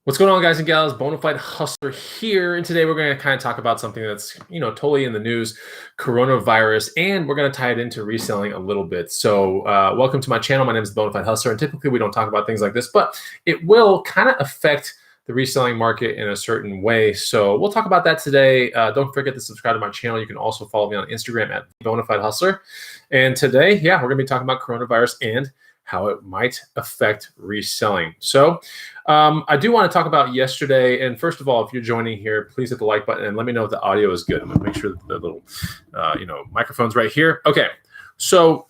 What's going on, guys and gals? Bonafide Hustler here, and today we're going to kind of talk about something that's Bonafide Hustler here, and today we're going to kind of talk about something that's totally in the news, coronavirus, and we're going to tie it into reselling a little bit. So, welcome to my channel. My name is Bonafide Hustler, and typically we don't talk about things like this, but it will kind of affect the reselling market in a certain way. So we'll talk about that today. Don't forget to subscribe to my channel. You can also follow me on Instagram at Bonafide Hustler. And today, we're going to be talking about coronavirus and how it might affect reselling. So I do want to talk about yesterday. And first of all, if you're joining here, please hit the like button and let me know if the audio is good. I'm going to make sure that the little, microphone's right here. Okay, so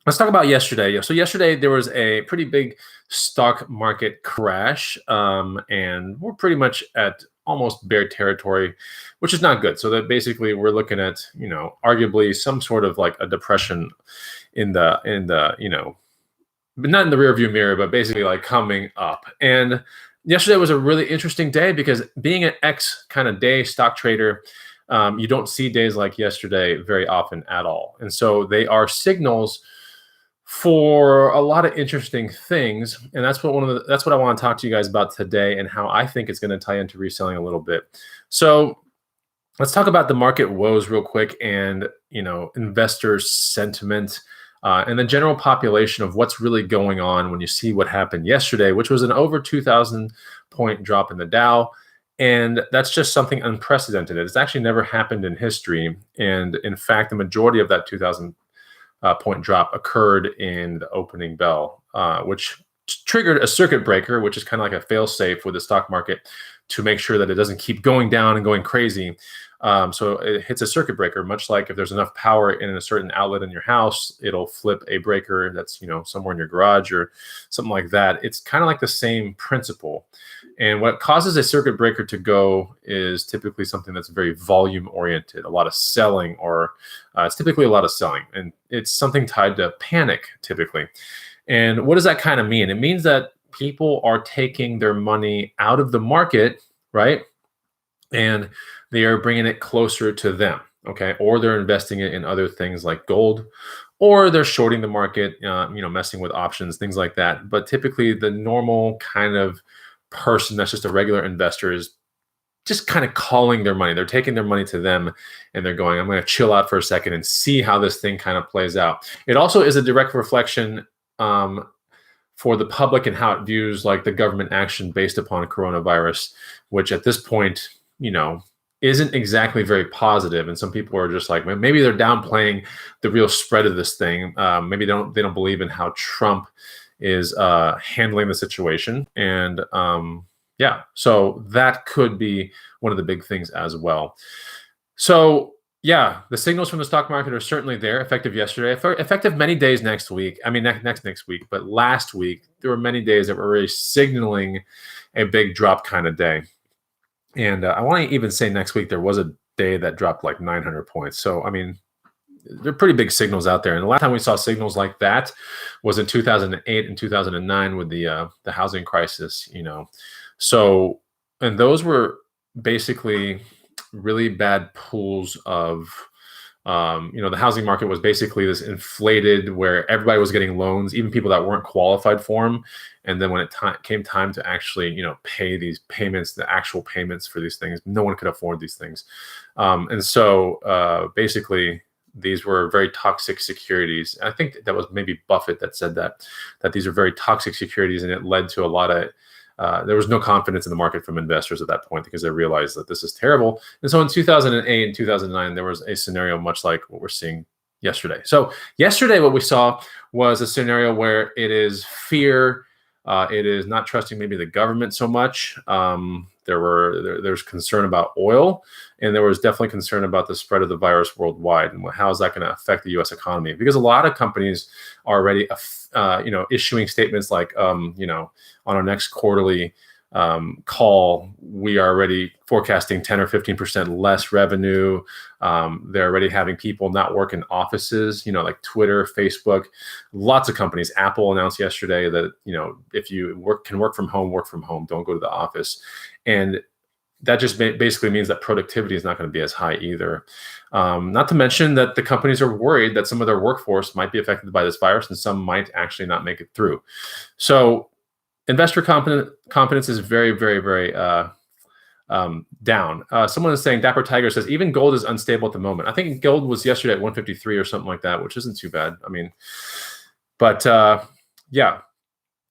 let's talk about yesterday. So yesterday there was a pretty big stock market crash, and we're pretty much at almost bear territory, which is not good. So that basically we're looking at, arguably some sort of like a depression in the but not in the rear view mirror, but basically like coming up. And yesterday was a really interesting day because being an X kind of day stock trader, you don't see days like yesterday very often at all. And so they are signals for a lot of interesting things. And that's what that's what I want to talk to you guys about today and how I think it's going to tie into reselling a little bit. So let's talk about the market woes real quick and, investor sentiment. And the general population of what's really going on when you see what happened yesterday, which was an over 2,000 point drop in the Dow. And that's just something unprecedented. It's actually never happened in history. And in fact, the majority of that 2,000 point drop occurred in the opening bell, which triggered a circuit breaker, which is kind of like a fail safe with the stock market to make sure that it doesn't keep going down and going crazy. So it hits a circuit breaker, much like if there's enough power in a certain outlet in your house, it'll flip a breaker that's, somewhere in your garage or something like that. It's kind of like the same principle. And what causes a circuit breaker to go is typically something that's very volume oriented, a lot of selling, or it's typically a lot of selling. And it's something tied to panic typically. And what does that kind of mean? It means that people are taking their money out of the market, right? And they are bringing it closer to them, okay? Or they're investing it in other things like gold, or they're shorting the market, messing with options, things like that. But typically the normal kind of person that's just a regular investor is just kind of calling their money. They're taking their money to them and they're going, I'm going to chill out for a second and see how this thing kind of plays out. It also is a direct reflection for the public and how it views like the government action based upon coronavirus, which at this point, isn't exactly very positive. And some people are just like, maybe they're downplaying the real spread of this thing. Maybe they don't believe in how Trump is handling the situation. And so that could be one of the big things as well. So the signals from the stock market are certainly there, effective yesterday, effective many days next week. I mean, next week, but last week, there were many days that were really signaling a big drop kind of day. And I want to even say next week, there was a day that dropped like 900 points. So, I mean, there are pretty big signals out there. And the last time we saw signals like that was in 2008 and 2009 with the housing crisis, So, and those were basically really bad pools of, the housing market was basically this inflated where everybody was getting loans, even people that weren't qualified for them. And then when it came time to actually, pay these payments, the actual payments for these things, no one could afford these things. And so basically, these were very toxic securities. I think that was maybe Buffett that said that these are very toxic securities, and it led to a lot of there was no confidence in the market from investors at that point because they realized that this is terrible. And so in 2008 and 2009, there was a scenario much like what we're seeing yesterday. So yesterday, what we saw was a scenario where it is fear. It is not trusting maybe the government so much. There's concern about oil, and there was definitely concern about the spread of the virus worldwide and how is that going to affect the U.S. economy? Because a lot of companies are already, issuing statements like, on our next quarterly call, we are already forecasting 10 or 15% less revenue. They're already having people not work in offices, like Twitter, Facebook, lots of companies. Apple announced yesterday that, if you can work from home, don't go to the office. And that just basically means that productivity is not going to be as high either. Not to mention that the companies are worried that some of their workforce might be affected by this virus and some might actually not make it through. So investor confidence is very, very, very down. Someone is saying, Dapper Tiger says, even gold is unstable at the moment. I think gold was yesterday at 153 or something like that, which isn't too bad. I mean, but yeah,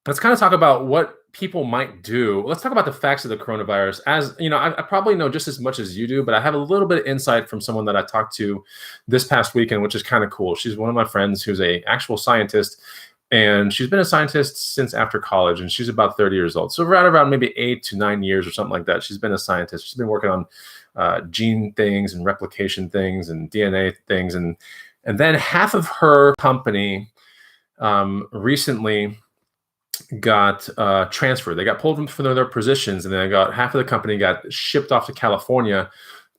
let's kind of talk about what people might do. Let's talk about the facts of the coronavirus. As you know, I probably know just as much as you do, but I have a little bit of insight from someone that I talked to this past weekend, which is kind of cool. She's one of my friends who's a actual scientist, and she's been a scientist since after college, and she's about 30 years old. So right around maybe 8 to 9 years or something like that, she's been a scientist. She's been working on gene things and replication things and DNA things, and then half of her company recently got transferred. They got pulled from their positions, and then half of the company got shipped off to California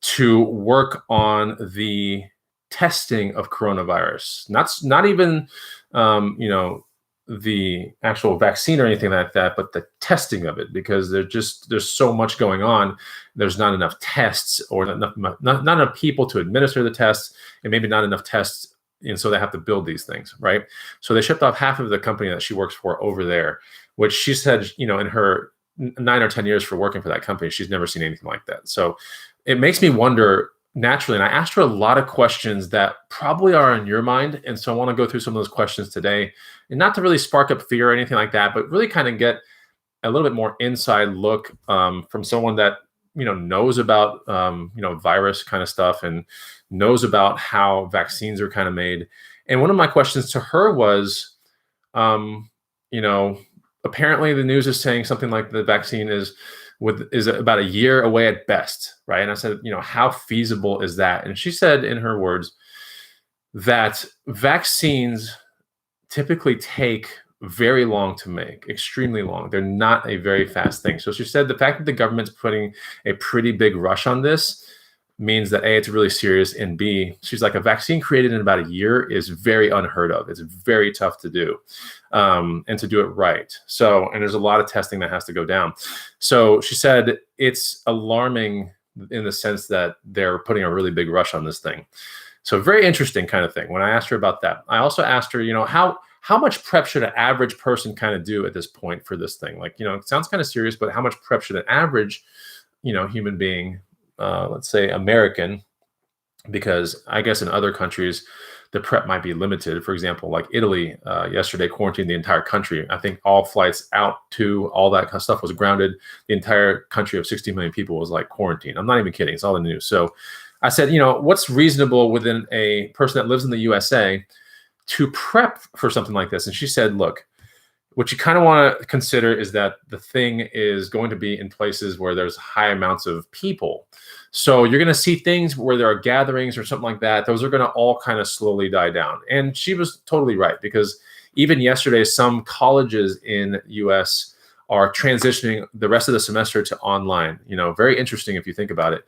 to work on the testing of coronavirus. Not even the actual vaccine or anything like that, but the testing of it, because there's so much going on. There's not enough tests, or not enough people to administer the tests, and maybe not enough tests. And so they have to build these things, right? So they shipped off half of the company that she works for over there, which she said, in her 9 or 10 years for working for that company, she's never seen anything like that. So it makes me wonder naturally. And I asked her a lot of questions that probably are in your mind. And so I want to go through some of those questions today, and not to really spark up fear or anything like that, but really kind of get a little bit more inside look from someone that knows about virus kind of stuff, and knows about how vaccines are kind of made. And one of my questions to her was, apparently the news is saying something like the vaccine is about a year away at best, right? And I said, how feasible is that? And she said, in her words, that vaccines typically take very long to make, extremely long. They're not a very fast thing. So she said the fact that the government's putting a pretty big rush on this means that A, it's really serious, and B, she's like, a vaccine created in about a year is very unheard of. It's very tough to do, and to do it right. So, and there's a lot of testing that has to go down. So she said it's alarming in the sense that they're putting a really big rush on this thing. So very interesting kind of thing. When I asked her about that, I also asked her, how much prep should an average person kind of do at this point for this thing? Like, it sounds kind of serious, but how much prep should an average, human being, let's say American, because I guess in other countries, the prep might be limited. For example, like Italy, yesterday quarantined the entire country. I think all flights out to all that kind of stuff was grounded. The entire country of 60 million people was like quarantined. I'm not even kidding. It's all in the news. So I said, what's reasonable within a person that lives in the USA to prep for something like this? And she said, look, what you kind of want to consider is that the thing is going to be in places where there's high amounts of people. So you're going to see things where there are gatherings or something like that. Those are going to all kind of slowly die down. And she was totally right, because even yesterday, some colleges in US are transitioning the rest of the semester to online. Very interesting if you think about it,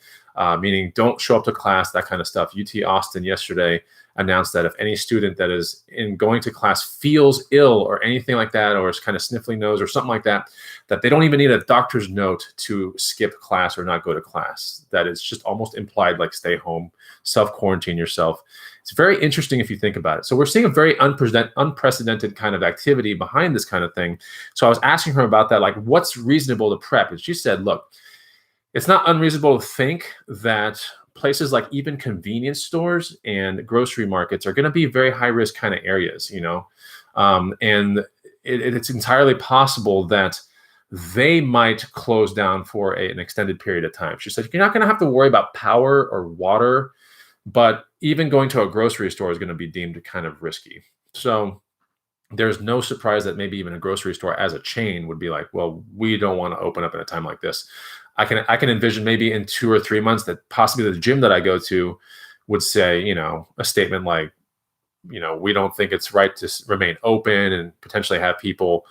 meaning don't show up to class, that kind of stuff. UT Austin yesterday announced that if any student that is in going to class feels ill or anything like that, or is kind of sniffling nose or something like that, that they don't even need a doctor's note to skip class or not go to class. That is just almost implied, like stay home, self-quarantine yourself. It's very interesting if you think about it. So we're seeing a very unprecedented kind of activity behind this kind of thing. So I was asking her about that, like, what's reasonable to prep? And she said, look, it's not unreasonable to think that places like even convenience stores and grocery markets are going to be very high risk kind of areas, and it's entirely possible that they might close down for an extended period of time. She said, you're not going to have to worry about power or water, but even going to a grocery store is going to be deemed kind of risky. So there's no surprise that maybe even a grocery store as a chain would be like, well, we don't want to open up at a time like this. I can envision maybe in 2 or 3 months that possibly the gym that I go to would say, a statement like, we don't think it's right to remain open and potentially have people,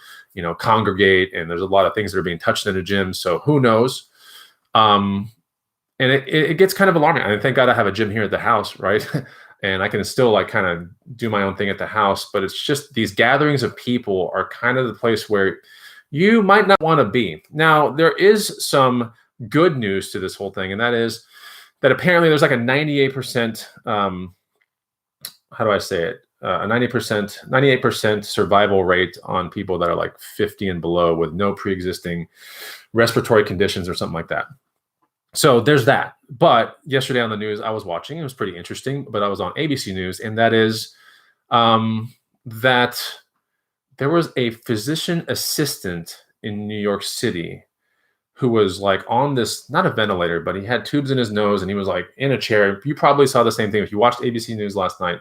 congregate. And there's a lot of things that are being touched in a gym. So who knows? And it gets kind of alarming. I mean, thank God I have a gym here at the house, right? And I can still like kind of do my own thing at the house. But it's just these gatherings of people are kind of the place where you might not want to be. Now, there is some good news to this whole thing, and that is that apparently there's like a 98%, how do I say it? a 98% survival rate on people that are like 50 and below with no pre-existing respiratory conditions or something like that. So there's that. But yesterday on the news I was watching, it was pretty interesting, but I was on ABC News, and that is that there was a physician assistant in New York City who was like on this, not a ventilator, but he had tubes in his nose and he was like in a chair. You probably saw the same thing if you watched ABC News last night.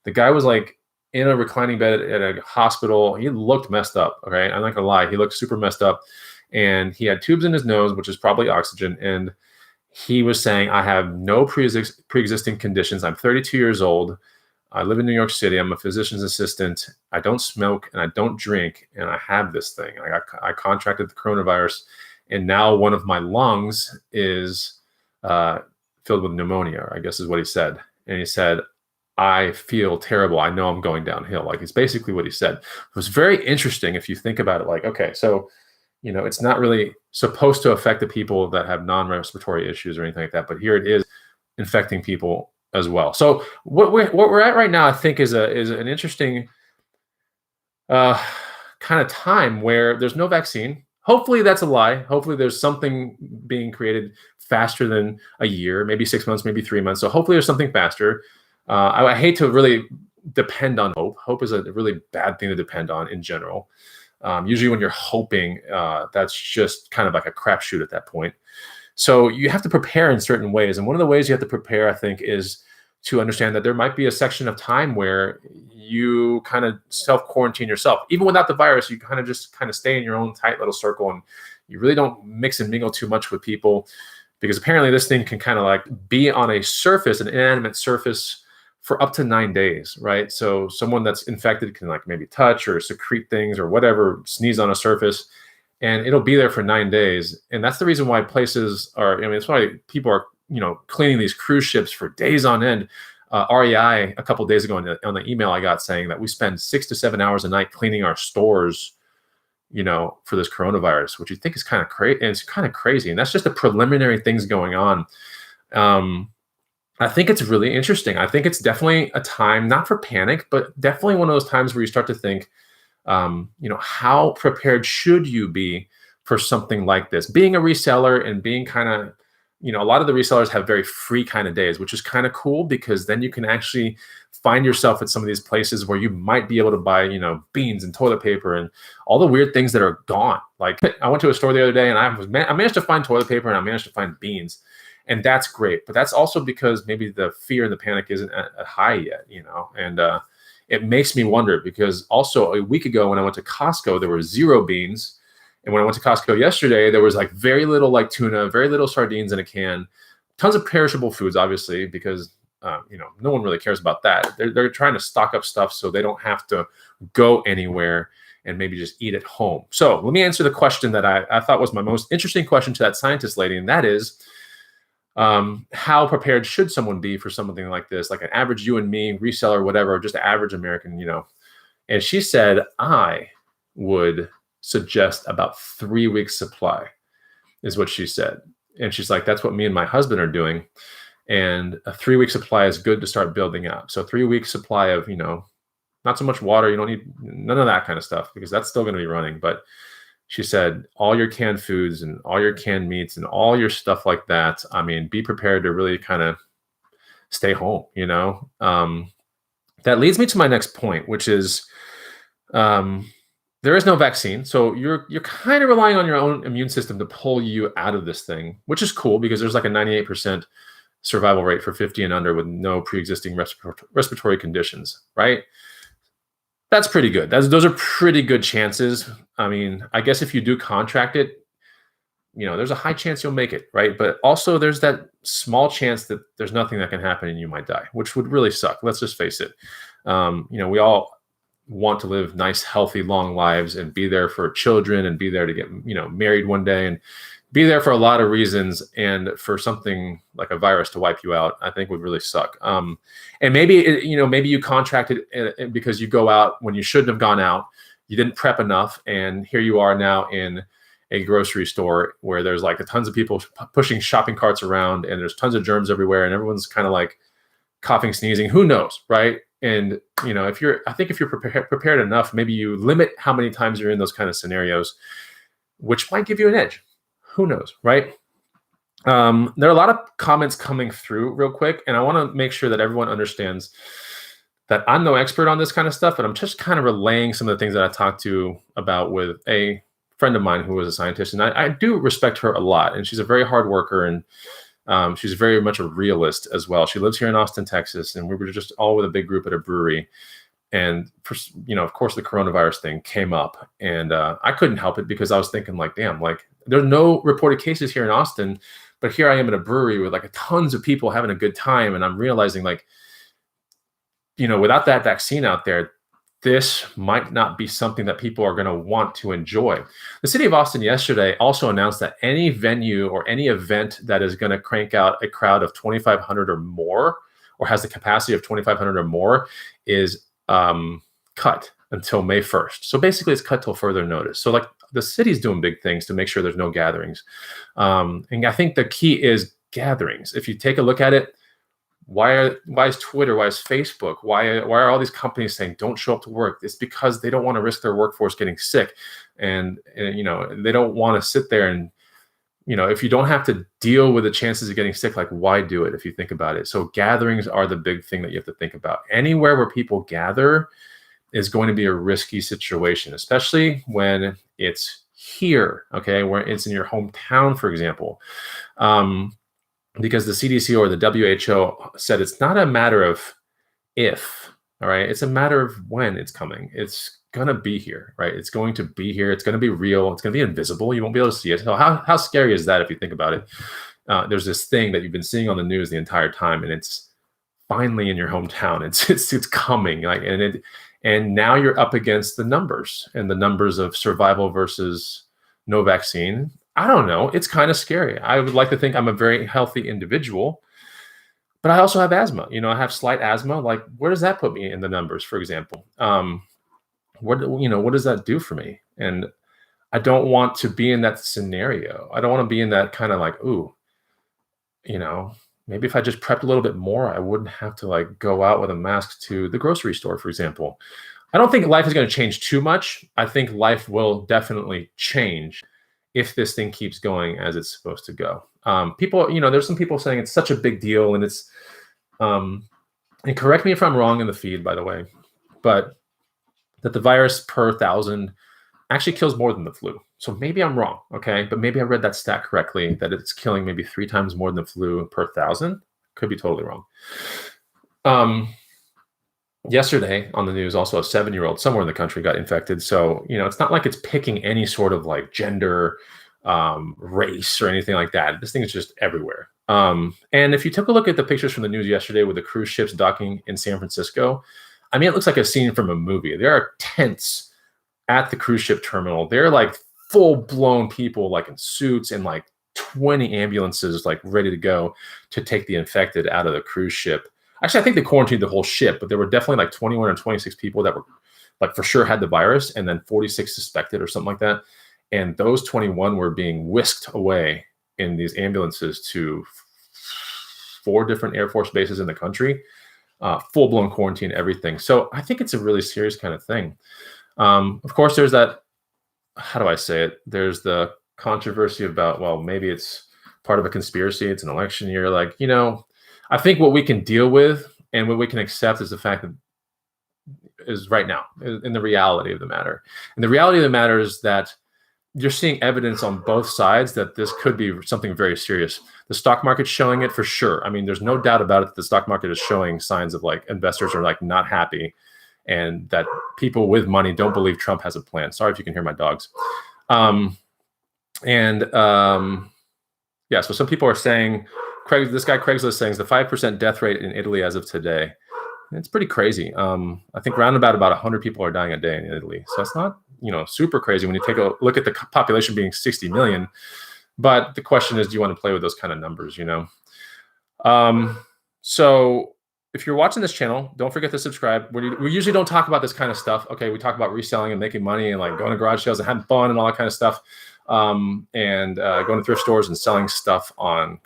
The guy was like in a reclining bed at a hospital. He looked messed up. Okay. I'm not gonna lie. He looked super messed up, and he had tubes in his nose, which is probably oxygen. And he was saying, I have no pre-existing conditions. I'm 32 years old. I live in New York City. I'm a physician's assistant. I don't smoke and I don't drink, and I have this thing. I contracted the coronavirus, and now one of my lungs is filled with pneumonia, I guess is what he said. And he said, I feel terrible. I know I'm going downhill. Like, it's basically what he said. It was very interesting if you think about it. Like, okay, so, you know, it's not really supposed to affect the people that have non-respiratory issues or anything like that, but here it is infecting people as well. So what we're at right now, I think, is an interesting kind of time where there's no vaccine. Hopefully that's a lie. Hopefully there's something being created faster than a year, maybe 6 months, maybe 3 months. So hopefully there's something faster. I hate to really depend on hope. Hope is a really bad thing to depend on in general. Usually when you're hoping, that's just kind of like a crapshoot at that point. So you have to prepare in certain ways. And one of the ways you have to prepare, I think, is to understand that there might be a section of time where you kind of self-quarantine yourself. Even without the virus, you kind of stay in your own tight little circle, and you really don't mix and mingle too much with people, because apparently this thing can kind of like be on a surface, an inanimate surface, for up to 9 days, right? So someone that's infected can like maybe touch or secrete things or whatever, sneeze on a surface, and it'll be there for 9 days. And that's the reason why places are, I mean, it's why people are, you know, cleaning these cruise ships for days on end. REI a couple of days ago on the email I got saying that we spend 6 to 7 hours a night cleaning our stores, you know, for this coronavirus, which you think is kind of crazy. And it's kind of crazy. And that's just the preliminary things going on. I think it's really interesting. I think it's definitely a time, not for panic, but definitely one of those times where you start to think, you know, how prepared should you be for something like this? Being a reseller and being kind of, you know, a lot of the resellers have very free kind of days, which is kind of cool, because then you can actually find yourself at some of these places where you might be able to buy, you know, beans and toilet paper and all the weird things that are gone. Like, I went to a store the other day and I managed to find toilet paper and I managed to find beans. And that's great. But that's also because maybe the fear and the panic isn't at high yet, you know, and it makes me wonder, because also a week ago when I went to Costco, there were 0 beans. And when I went to Costco yesterday, there was like very little like tuna, very little sardines in a can, tons of perishable foods, obviously, because, you know, no one really cares about that. They're trying to stock up stuff so they don't have to go anywhere and maybe just eat at home. So let me answer the question that I thought was my most interesting question to that scientist lady. And that is, how prepared should someone be for something like this, like an average you and me reseller, whatever, just an average American, you know? And she said, I would suggest about 3 weeks supply, is what she said. And she's like, that's what me and my husband are doing. And a 3 week supply is good to start building up. So 3 weeks supply of, you know, not so much water. You don't need none of that kind of stuff, because that's still going to be running. But she said, all your canned foods and all your canned meats and all your stuff like that, I mean, be prepared to really kind of stay home, you know? That leads me to my next point, which is, there is no vaccine. So you're kind of relying on your own immune system to pull you out of this thing, which is cool, because there's like a 98% survival rate for 50 and under with no pre-existing respiratory conditions, right? That's pretty good. Those are pretty good chances. I mean, I guess if you do contract it, you know, there's a high chance you'll make it, right? But also there's that small chance that there's nothing that can happen and you might die, which would really suck. Let's just face it. You know, we all want to live nice, healthy, long lives and be there for children and be there to get, you know, married one day and be there for a lot of reasons. And for something like a virus to wipe you out, I think would really suck. And maybe, you know, maybe you contracted it because you go out when you shouldn't have gone out. You didn't prep enough. And here you are now in a grocery store where there's like tons of people pushing shopping carts around and there's tons of germs everywhere and everyone's kind of like coughing, sneezing. Who knows, right? And I think if you're prepared enough, maybe you limit how many times you're in those kind of scenarios, which might give you an edge. Who knows, right? There are a lot of comments coming through real quick, and I want to make sure that everyone understands that I'm no expert on this kind of stuff, but I'm just kind of relaying some of the things that I talked to about with a friend of mine who was a scientist, and I do respect her a lot, and she's a very hard worker, and she's very much a realist as well. She lives here in Austin, Texas, and we were just all with a big group at a brewery. And, of course, the coronavirus thing came up, and I couldn't help it because I was thinking, like, damn, like, there's no reported cases here in Austin, but here I am in a brewery with like tons of people having a good time. And I'm realizing, like, without that vaccine out there, this might not be something that people are going to want to enjoy. The city of Austin yesterday also announced that any venue or any event that is going to crank out a crowd of 2,500 or more, or has the capacity of 2,500 or more, is cut until May 1st. So basically it's cut till further notice. So like the city's doing big things to make sure there's no gatherings. And I think the key is gatherings. If you take a look at it, why is Twitter, why is Facebook, why are all these companies saying don't show up to work? It's because they don't want to risk their workforce getting sick. And they don't want to sit there and, if you don't have to deal with the chances of getting sick, like, why do it if you think about it? So gatherings are the big thing that you have to think about. Anywhere where people gather is going to be a risky situation, especially when it's here, okay, where it's in your hometown, for example. Because the CDC or the WHO said it's not a matter of if, all right? It's a matter of when it's coming. It's going to be here, right? It's going to be here. It's going to be real. It's going to be invisible. You won't be able to see it. So how scary is that if you think about it? There's this thing that you've been seeing on the news the entire time, and it's finally in your hometown. It's coming, like, and now you're up against the numbers of survival versus no vaccine. I don't know. It's kind of scary. I would like to think I'm a very healthy individual, but I also have asthma. I have slight asthma. Like, where does that put me in the numbers, for example? What does that do for me? And I don't want to be in that scenario. I don't want to be in that kind of like, ooh, maybe if I just prepped a little bit more, I wouldn't have to like go out with a mask to the grocery store, for example. I don't think life is going to change too much. I think life will definitely change if this thing keeps going as it's supposed to go. People, there's some people saying it's such a big deal, and it's, and correct me if I'm wrong in the feed, by the way, but that the virus per 1,000 actually kills more than the flu. So maybe I'm wrong, okay? But maybe I read that stat correctly, that it's killing maybe 3 times more than the flu per 1,000. Could be totally wrong. Yesterday on the news, also a 7-year-old somewhere in the country got infected. So, it's not like it's picking any sort of like gender, race or anything like that. This thing is just everywhere. And if you took a look at the pictures from the news yesterday with the cruise ships docking in San Francisco, I mean, it looks like a scene from a movie. There are tents at the cruise ship terminal. They're like full-blown people like in suits, and like 20 ambulances like ready to go to take the infected out of the cruise ship. Actually, I think they quarantined the whole ship, but there were definitely like 21 or 26 people that were like for sure had the virus, and then 46 suspected or something like that. And those 21 were being whisked away in these ambulances to 4 different Air Force bases in the country, full-blown quarantine, everything. So I think it's a really serious kind of thing. Of course, there's that, how do I say it? There's the controversy about, well, maybe it's part of a conspiracy. It's an election year. Like, I think what we can deal with and what we can accept is the fact that is right now in the reality of the matter. And the reality of the matter is that you're seeing evidence on both sides that this could be something very serious. The stock market's showing it for sure. I mean, there's no doubt about it that the stock market is showing signs of like investors are like not happy, and that people with money don't believe Trump has a plan. Sorry if you can hear my dogs. Yeah, so some people are saying, this guy Craigslist saying the 5% death rate in Italy as of today. It's pretty crazy. I think roundabout about 100 people are dying a day in Italy. So it's not, super crazy when you take a look at the population being 60 million. But the question is, do you want to play with those kind of numbers, So if you're watching this channel, don't forget to subscribe. We usually don't talk about this kind of stuff. Okay, we talk about reselling and making money and like going to garage sales and having fun and all that kind of stuff. And going to thrift stores and selling stuff on,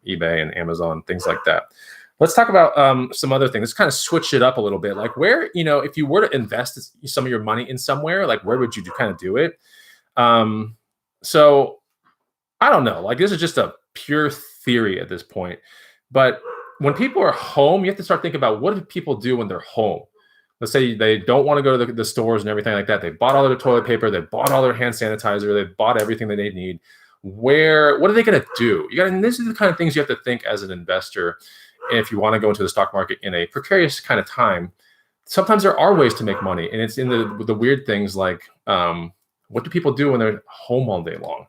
eBay and Amazon, things like that. Let's talk about some other things. Let's kind of switch it up a little bit. Like where, if you were to invest some of your money in somewhere, like where would you kind of do it? Um, so I don't know. Like this is just a pure theory at this point. But when people are home, you have to start thinking about what do people do when they're home. Let's say they don't want to go to the stores and everything like that. They bought all their toilet paper. They bought all their hand sanitizer. They bought everything that they need. What are they going to do? And this is the kind of things you have to think as an investor. If you want to go into the stock market in a precarious kind of time, sometimes there are ways to make money. And it's in the weird things like, what do people do when they're home all day long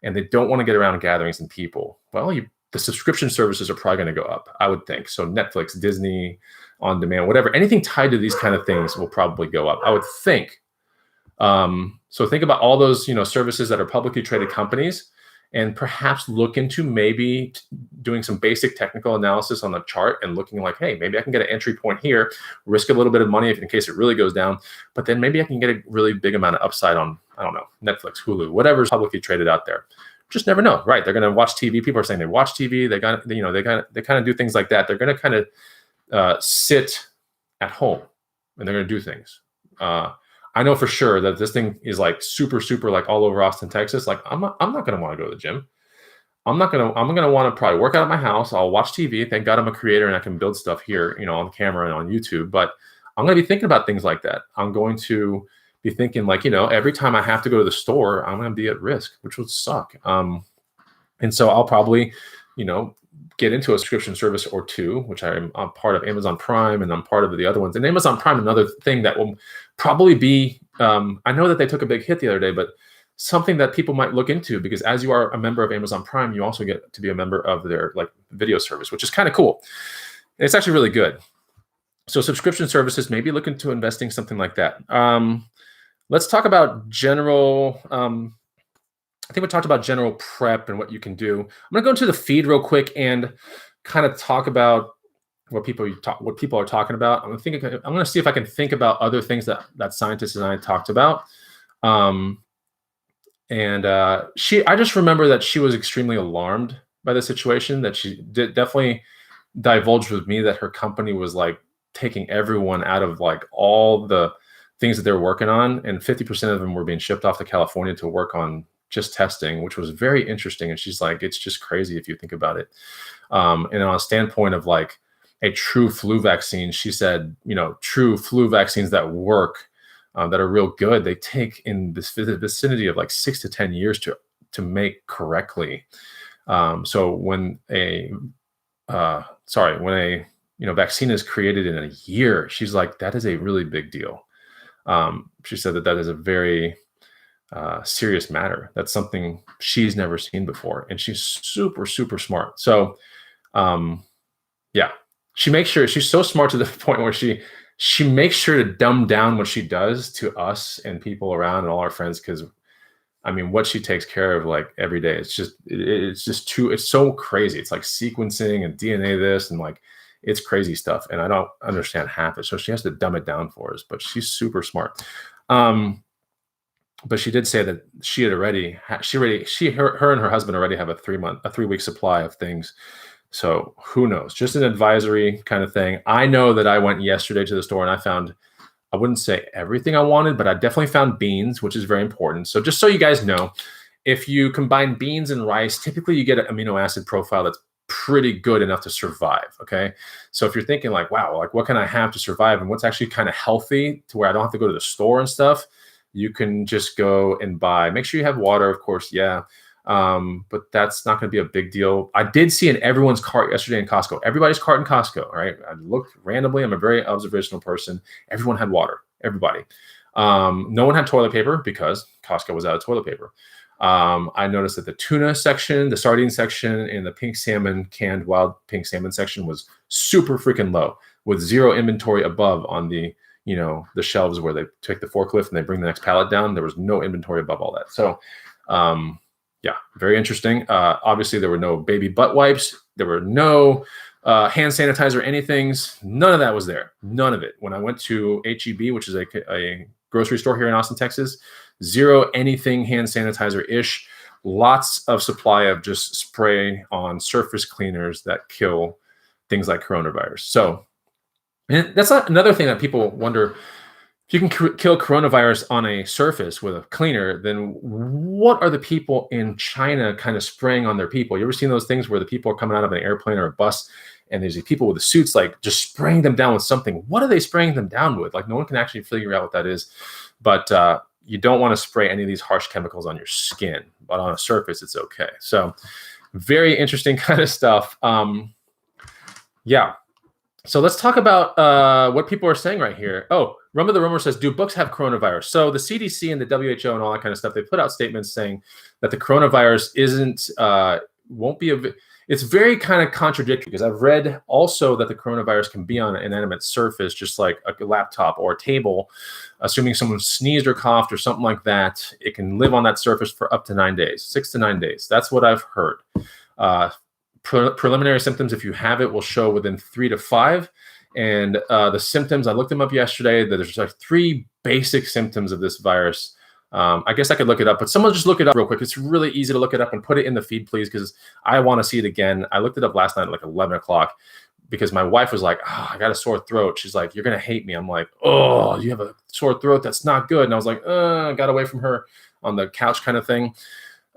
and they don't want to get around gatherings and people? Well, the subscription services are probably going to go up, I would think. So Netflix, Disney, on demand, whatever, anything tied to these kind of things will probably go up, I would think. So think about all those, services that are publicly traded companies, and perhaps look into maybe doing some basic technical analysis on the chart and looking like, hey, maybe I can get an entry point here, risk a little bit of money in case it really goes down, but then maybe I can get a really big amount of upside on, I don't know, Netflix, Hulu, whatever's publicly traded out there. Just never know, right? They're going to watch TV. People are saying they watch TV. They kind of do things like that. They're going to kind of sit at home and they're going to do things. I know for sure that this thing is like super, super like all over Austin, Texas. Like I'm not going to want to go to the gym. I'm going to want to probably work out at my house. I'll watch TV. Thank God I'm a creator and I can build stuff here, on camera and on YouTube. But I'm going to be thinking about things like that. I'm going to be thinking like, every time I have to go to the store, I'm going to be at risk, which would suck. And so I'll probably, get into a subscription service or two, which I'm part of Amazon Prime and I'm part of the other ones. And Amazon Prime, another thing that will probably be, I know that they took a big hit the other day, but something that people might look into, because as you are a member of Amazon Prime, you also get to be a member of their like video service, which is kind of cool. And it's actually really good. So subscription services, maybe look into investing something like that. Let's talk about general, I think we talked about general prep and what you can do. I'm going to go into the feed real quick and kind of talk about what people are talking about. I'm going to see if I can think about other things that scientists and I talked about. I just remember that she was extremely alarmed by the situation, that she definitely divulged with me that her company was like taking everyone out of like all the things that they're working on. And 50% of them were being shipped off to California to work on just testing, which was very interesting. And she's like, it's just crazy if you think about it. And on a standpoint of like a true flu vaccine, she said, true flu vaccines that work, that are real good, they take in this vicinity of like 6 to 10 years to make correctly. So when a vaccine is created in a year, she's like, that is a really big deal. She said that is a very serious matter. That's something she's never seen before. And she's super, super smart. So, she makes sure, she's so smart to the point where she makes sure to dumb down what she does to us and people around and all our friends. Cause I mean, what she takes care of like every day, it's so crazy. It's like sequencing and DNA this and like, it's crazy stuff. And I don't understand half it. So she has to dumb it down for us, but she's super smart. But she did say that she had already, her and her husband already have a 3-week supply of things. So who knows? Just an advisory kind of thing. I know that I went yesterday to the store and I found, I wouldn't say everything I wanted, but I definitely found beans, which is very important. So just so you guys know, if you combine beans and rice, typically you get an amino acid profile that's pretty good enough to survive. Okay. So if you're thinking like, wow, like what can I have to survive and what's actually kind of healthy to where I don't have to go to the store and stuff, you can just go and buy, make sure you have water, of course. Yeah. But that's not going to be a big deal. I did see in everyone's cart yesterday in Costco, everybody's cart in Costco. All right. I looked randomly. I'm a very observational person. Everyone had water, everybody. No one had toilet paper because Costco was out of toilet paper. I noticed that the tuna section, the sardine section, and the pink salmon, canned wild pink salmon section was super freaking low with zero inventory above on the shelves where they take the forklift and they bring the next pallet down. There was no inventory above all that. So, very interesting. Obviously there were no baby butt wipes. There were no hand sanitizer, anythings. None of that was there. None of it. When I went to HEB, which is a grocery store here in Austin, Texas, zero anything hand sanitizer-ish. Lots of supply of just spray on surface cleaners that kill things like coronavirus. So, and that's not another thing that people wonder. If you can kill coronavirus on a surface with a cleaner, then what are the people in China kind of spraying on their people? You ever seen those things where the people are coming out of an airplane or a bus and there's these people with the suits like just spraying them down with something? What are they spraying them down with? Like no one can actually figure out what that is. But you don't want to spray any of these harsh chemicals on your skin, but on a surface, it's okay. So very interesting kind of stuff. Yeah. So let's talk about what people are saying right here. Oh, Rumba the Rumor says, do books have coronavirus? So the CDC and the WHO and all that kind of stuff, they put out statements saying that the coronavirus won't be it's very kind of contradictory, because I've read also that the coronavirus can be on an inanimate surface, just like a laptop or a table. Assuming someone sneezed or coughed or something like that, it can live on that surface for up to 9 days, 6 to 9 days. That's what I've heard. Preliminary symptoms, if you have it, will show within 3 to 5. And the symptoms, I looked them up yesterday. There's like 3 basic symptoms of this virus. I guess I could look it up, but someone just look it up real quick. It's really easy to look it up, and put it in the feed, please, because I want to see it again. I looked it up last night at like 11 o'clock because my wife was like, I got a sore throat. She's like, you're going to hate me. I'm like, oh, you have a sore throat? That's not good. And I was like, I got away from her on the couch kind of thing.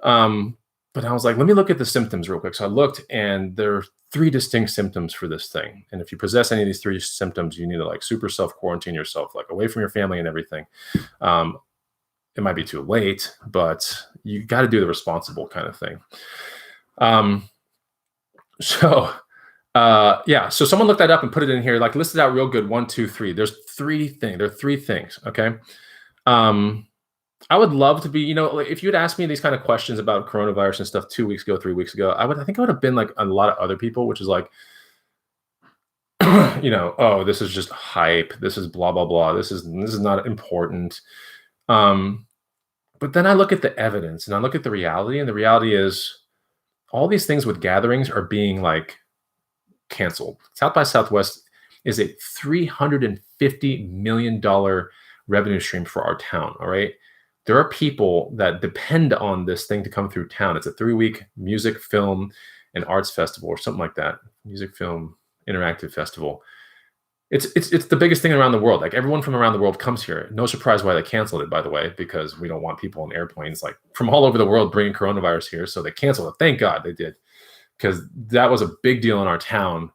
But I was like, let me look at the symptoms real quick. So I looked, and there are 3 distinct symptoms for this thing. And if you possess any of these 3 symptoms, you need to like super self-quarantine yourself, like away from your family and everything. It might be too late, but you got to do the responsible kind of thing. So someone looked that up and put it in here, like listed out real good. 1, 2, 3. There's 3 things. There are 3 things. Okay. I would love to be, if you'd asked me these kind of questions about coronavirus and stuff 2 weeks ago, 3 weeks ago, I think I would have been like a lot of other people, which is like, oh, this is just hype. This is blah, blah, blah. This is not important. But then I look at the evidence and I look at the reality, and the reality is all these things with gatherings are being like canceled. South by Southwest is a $350 million revenue stream for our town. All right. There are people that depend on this thing to come through town. It's a 3-week music, film, and arts festival or something like that. Music, film, interactive festival. It's the biggest thing around the world. Like everyone from around the world comes here. No surprise why they canceled it, by the way, because we don't want people on airplanes like from all over the world bringing coronavirus here. So they canceled it. Thank God they did, because that was a big deal in our town.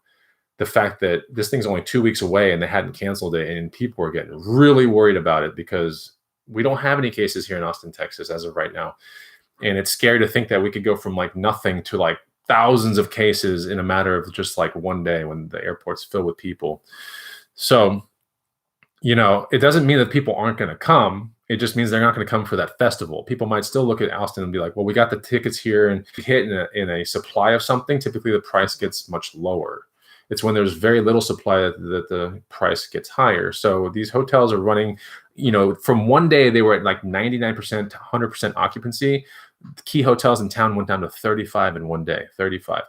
The fact that this thing's only 2 weeks away and they hadn't canceled it, and people were getting really worried about it because we don't have any cases here in Austin, Texas as of right now. And it's scary to think that we could go from like nothing to like thousands of cases in a matter of just like one day when the airport's filled with people. So, it doesn't mean that people aren't going to come. It just means they're not going to come for that festival. People might still look at Austin and be like, well, we got the tickets here, and hit in a supply of something. Typically the price gets much lower. It's when there's very little supply that the price gets higher. So these hotels are running, from one day they were at like 99% to 100% occupancy. The key hotels in town went down to 35 in one day, 35%.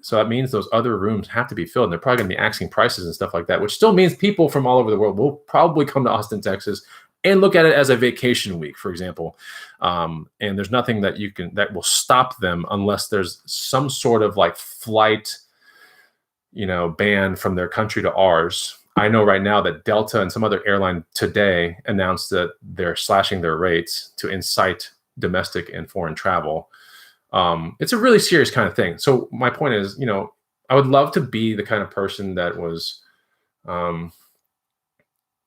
So that means those other rooms have to be filled, and they're probably going to be asking prices and stuff like that, which still means people from all over the world will probably come to Austin, Texas, and look at it as a vacation week, for example. And there's nothing that will stop them unless there's some sort of like flight, ban from their country to ours. I know right now that Delta and some other airline today announced that they're slashing their rates to incite domestic and foreign travel. It's a really serious kind of thing. So my point is, I would love to be the kind of person that was, I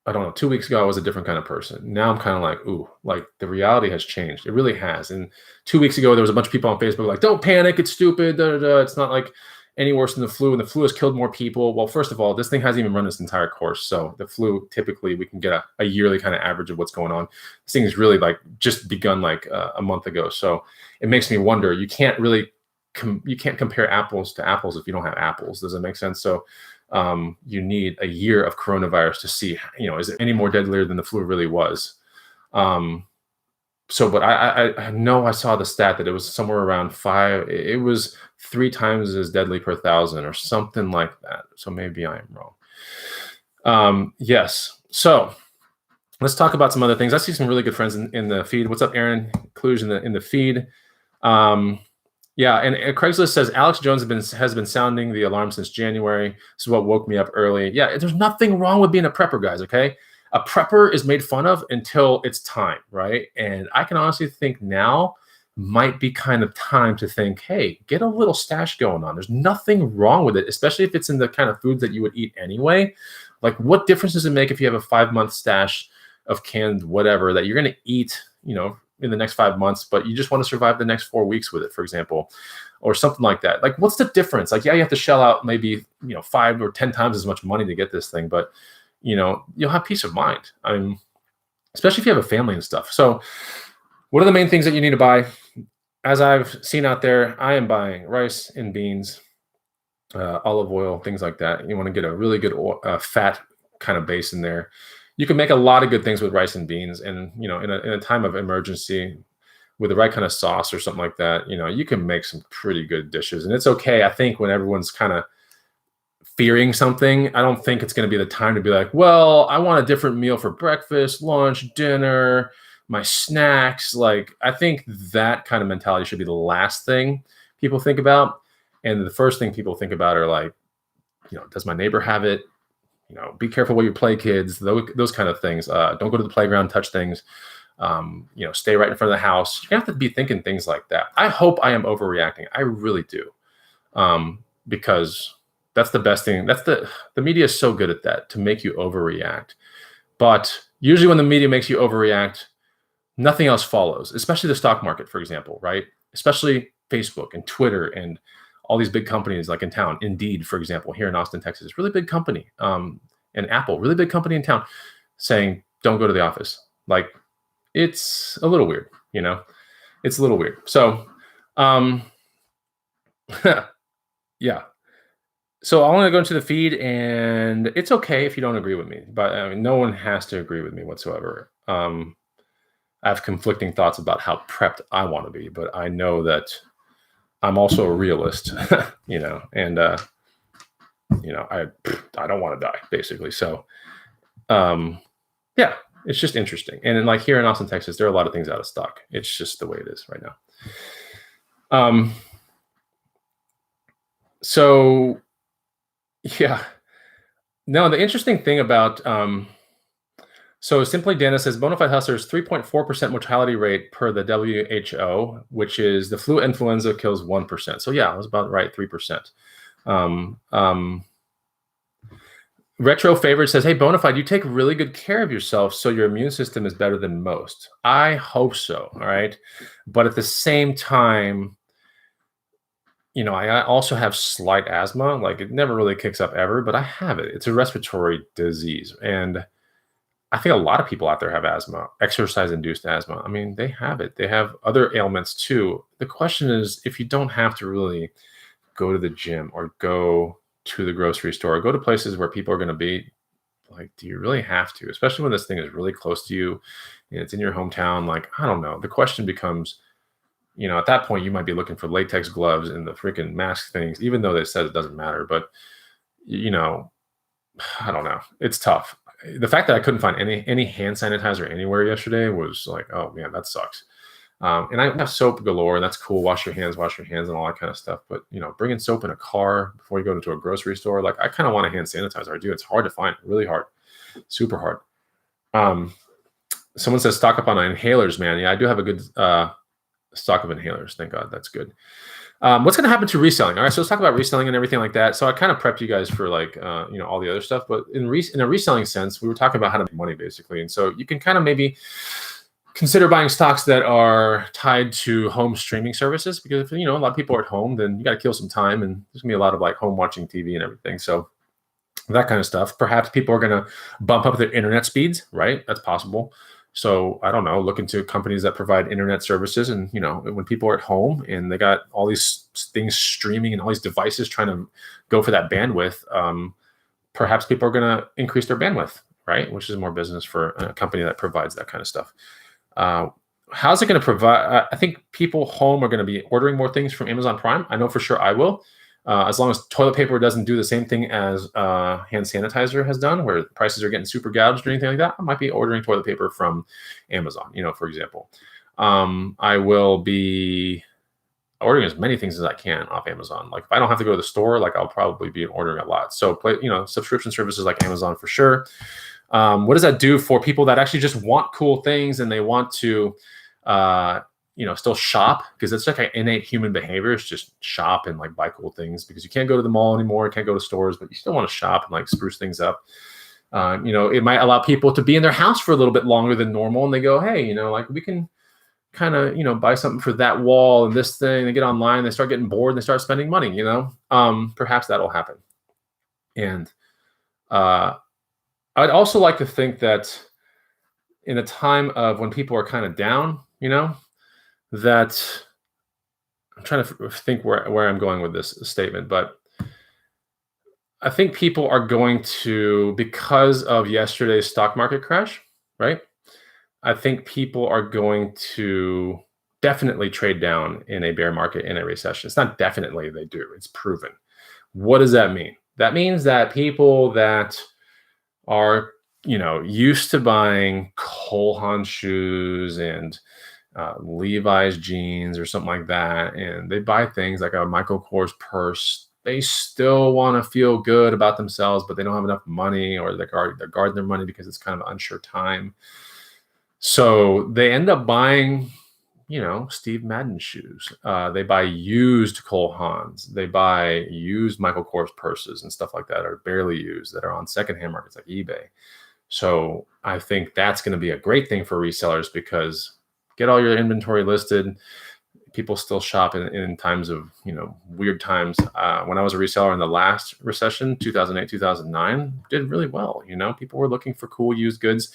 don't know, 2 weeks ago, I was a different kind of person. Now I'm kind of like, ooh, like the reality has changed. It really has. And 2 weeks ago, there was a bunch of people on Facebook like, don't panic. It's stupid. Da, da, da. It's not like any worse than the flu, and the flu has killed more people. Well, first of all, this thing hasn't even run its entire course. So the flu, typically we can get a yearly kind of average of what's going on. This thing is really like just begun like a month ago. So it makes me wonder, you can't compare apples to apples if you don't have apples. Does that make sense? So you need a year of coronavirus to see, is it any more deadlier than the flu really was? But I know I saw the stat that it was somewhere around 5. It was 3 times as deadly per 1,000 or something like that. So maybe I am wrong. Yes. So let's talk about some other things. I see some really good friends in the feed. What's up, Aaron Kluge in the feed? Yeah, and Craigslist says Alex Jones has been sounding the alarm since January. This is what woke me up early. Yeah, there's nothing wrong with being a prepper, guys. Okay, a prepper is made fun of until it's time, right? And I can honestly think now might be kind of time to think, hey, get a little stash going on. There's nothing wrong with it, especially if it's in the kind of foods that you would eat anyway. Like, what difference does it make if you have a 5-month stash of canned whatever that you're going to eat, in the next 5 months, but you just want to survive the next 4 weeks with it, for example, or something like that. Like, what's the difference? Like, yeah, you have to shell out maybe, 5 or 10 times as much money to get this thing, but you'll have peace of mind. I mean, especially if you have a family and stuff. So what are the main things that you need to buy? As I've seen out there, I am buying rice and beans, olive oil, things like that. You want to get a really good fat kind of base in there. You can make a lot of good things with rice and beans, and in a time of emergency, with the right kind of sauce or something like that, you can make some pretty good dishes. And it's okay, I think, when everyone's kind of fearing something. I don't think it's going to be the time to be like, well, I want a different meal for breakfast, lunch, dinner, my snacks. Like, I think that kind of mentality should be the last thing people think about, and the first thing people think about are like, does my neighbor have it? Be careful where you play, kids, those kind of things. Don't go to the playground, touch things, stay right in front of the house. You have to be thinking things like that. I hope I am overreacting. I really do. Because that's the best thing. The media is so good at that, to make you overreact. But usually when the media makes you overreact, nothing else follows, especially the stock market, for example, right? Especially Facebook and Twitter and all these big companies like in town. Indeed, for example, here in Austin, Texas, really big company. And Apple, really big company in town, saying, don't go to the office. Like, it's a little weird, It's a little weird. So, yeah. So I want to go into the feed, and it's okay if you don't agree with me, but I mean, no one has to agree with me whatsoever. I have conflicting thoughts about how prepped I want to be, but I know that I'm also a realist, and I don't want to die, basically. So, yeah, it's just interesting. And then, like, here in Austin, Texas, there are a lot of things out of stock. It's just the way it is right now. So, yeah. No, the interesting thing about so Simply Dana says Bonafide Hustler's 3.4% mortality rate per the WHO, which is the flu influenza kills 1%. So yeah, I was about right, 3%. Retro Favorite says, hey, Bonafide, you take really good care of yourself, so your immune system is better than most. I hope so, all right? But at the same time, I also have slight asthma. Like, it never really kicks up ever, but I have it. It's a respiratory disease. And I think a lot of people out there have asthma, exercise-induced asthma. I mean, they have it. They have other ailments too. The question is, if you don't have to really go to the gym or go to the grocery store or go to places where people are going to be, like, do you really have to? Especially when this thing is really close to you and it's in your hometown. Like, I don't know. The question becomes, at that point, you might be looking for latex gloves and the freaking mask things, even though they said it doesn't matter. But, I don't know. It's tough. The fact that I couldn't find any hand sanitizer anywhere yesterday was like, oh man, that sucks. And I have soap galore, and that's cool. Wash your hands, and all that kind of stuff. But bringing soap in a car before you go into a grocery store, like, I kind of want a hand sanitizer. I do. It's hard to find, really hard, super hard. Someone says stock up on inhalers, man. Yeah, I do have a good stock of inhalers. Thank God, that's good. What's going to happen to reselling? All right, so let's talk about reselling and everything like that. So I kind of prepped you guys for like, all the other stuff, but in a reselling sense, we were talking about how to make money, basically. And so you can kind of maybe consider buying stocks that are tied to home streaming services, because if, a lot of people are at home, then you got to kill some time, and there's gonna be a lot of like home watching TV and everything. So that kind of stuff. Perhaps people are going to bump up their internet speeds, right? That's possible. So I don't know, look into companies that provide internet services. And, when people are at home and they got all these things streaming and all these devices trying to go for that bandwidth, perhaps people are going to increase their bandwidth, right? Which is more business for a company that provides that kind of stuff. How's it going to provide? I think people home are going to be ordering more things from Amazon Prime. I know for sure I will. As long as toilet paper doesn't do the same thing as hand sanitizer has done, where prices are getting super gouged or anything like that, I might be ordering toilet paper from Amazon, for example. I will be ordering as many things as I can off Amazon. Like if I don't have to go to the store, like I'll probably be ordering a lot. So subscription services like Amazon for sure. What does that do for people that actually just want cool things and they want to, still shop? Because it's like an innate human behavior. It's just shop and like buy cool things because you can't go to the mall anymore. You can't go to stores, but you still want to shop and like spruce things up. It might allow people to be in their house for a little bit longer than normal. And they go, hey, like we can kind of, buy something for that wall and this thing. They get online, they start getting bored and they start spending money, perhaps that'll happen. And I'd also like to think that in a time of when people are kind of down, that I'm trying to think where I'm going with this statement, but I think people are going to, because of yesterday's stock market crash, right? I think people are going to definitely trade down in a bear market, in a recession. It's not definitely they do, it's proven. What does that mean? That means that people that are, used to buying Cole Haan shoes and Levi's jeans or something like that, and they buy things like a Michael Kors purse, they still want to feel good about themselves, but they don't have enough money, or they're guarding their money because it's kind of an unsure time. So they end up buying, Steve Madden shoes. They buy used Cole Haans. They buy used Michael Kors purses and stuff like that, or barely used, that are on secondhand markets like eBay. So I think that's going to be a great thing for resellers, because get all your inventory listed. People still shop in times of, weird times. When I was a reseller in the last recession, 2008, 2009, did really well. People were looking for cool used goods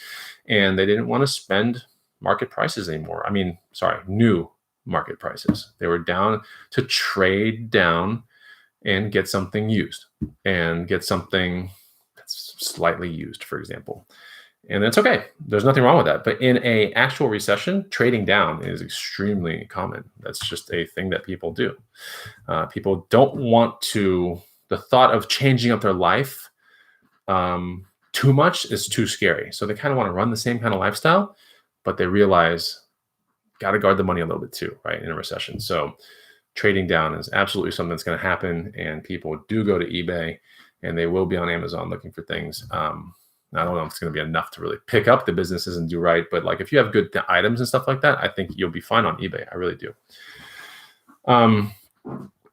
and they didn't want to spend market prices anymore. New market prices. They were down to trade down and get something used and get something that's slightly used, for example. And that's okay. There's nothing wrong with that. But in a actual recession, trading down is extremely common. That's just a thing that people do. People don't want to, the thought of changing up their life too much is too scary. So they kind of want to run the same kind of lifestyle, but they realize, got to guard the money a little bit too, right, in a recession. So trading down is absolutely something that's going to happen. And people do go to eBay and they will be on Amazon looking for things. I don't know if it's going to be enough to really pick up the businesses and do right. But like if you have good items and stuff like that, I think you'll be fine on eBay. I really do.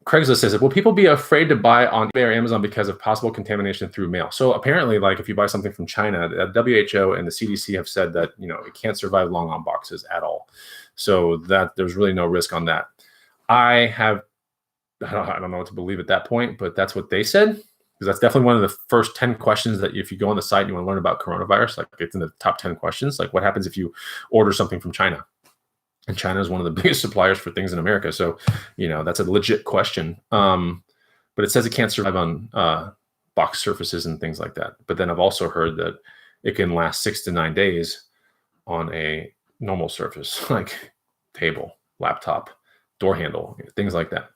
Craigslist says, will people be afraid to buy on eBay or Amazon because of possible contamination through mail? So apparently, like if you buy something from China, the WHO and the CDC have said that, it can't survive long on boxes at all. So that there's really no risk on that. I don't know what to believe at that point, but that's what they said. Because that's definitely one of the first 10 questions that if you go on the site and you want to learn about coronavirus, like it's in the top 10 questions. Like what happens if you order something from China? And China is one of the biggest suppliers for things in America. So, that's a legit question. But it says it can't survive on box surfaces and things like that. But then I've also heard that it can last 6 to 9 days on a normal surface, like table, laptop, door handle, things like that.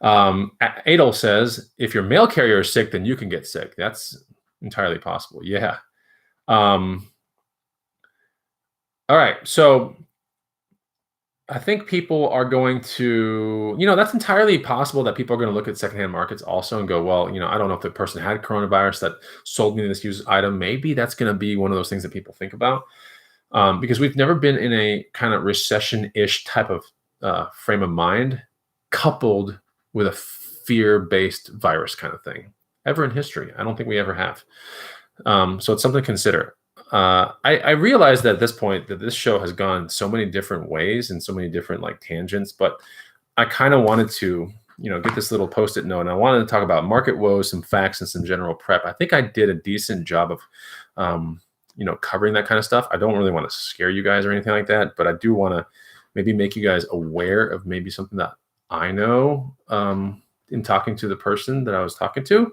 Adol says, if your mail carrier is sick, then you can get sick. That's entirely possible. Yeah. All right. So I think people are going to, that's entirely possible that people are going to look at secondhand markets also and go, well, I don't know if the person had coronavirus that sold me this used item. Maybe that's going to be one of those things that people think about, because we've never been in a kind of recession-ish type of frame of mind, coupled with a fear-based virus kind of thing ever in history. I don't think we ever have. So it's something to consider. I realize that at this point that this show has gone so many different ways and so many different like tangents, but I kind of wanted to, get this little post-it note, and I wanted to talk about market woes, some facts, and some general prep. I think I did a decent job of, covering that kind of stuff. I don't really want to scare you guys or anything like that, but I do want to maybe make you guys aware of maybe something that I know in talking to the person that I was talking to,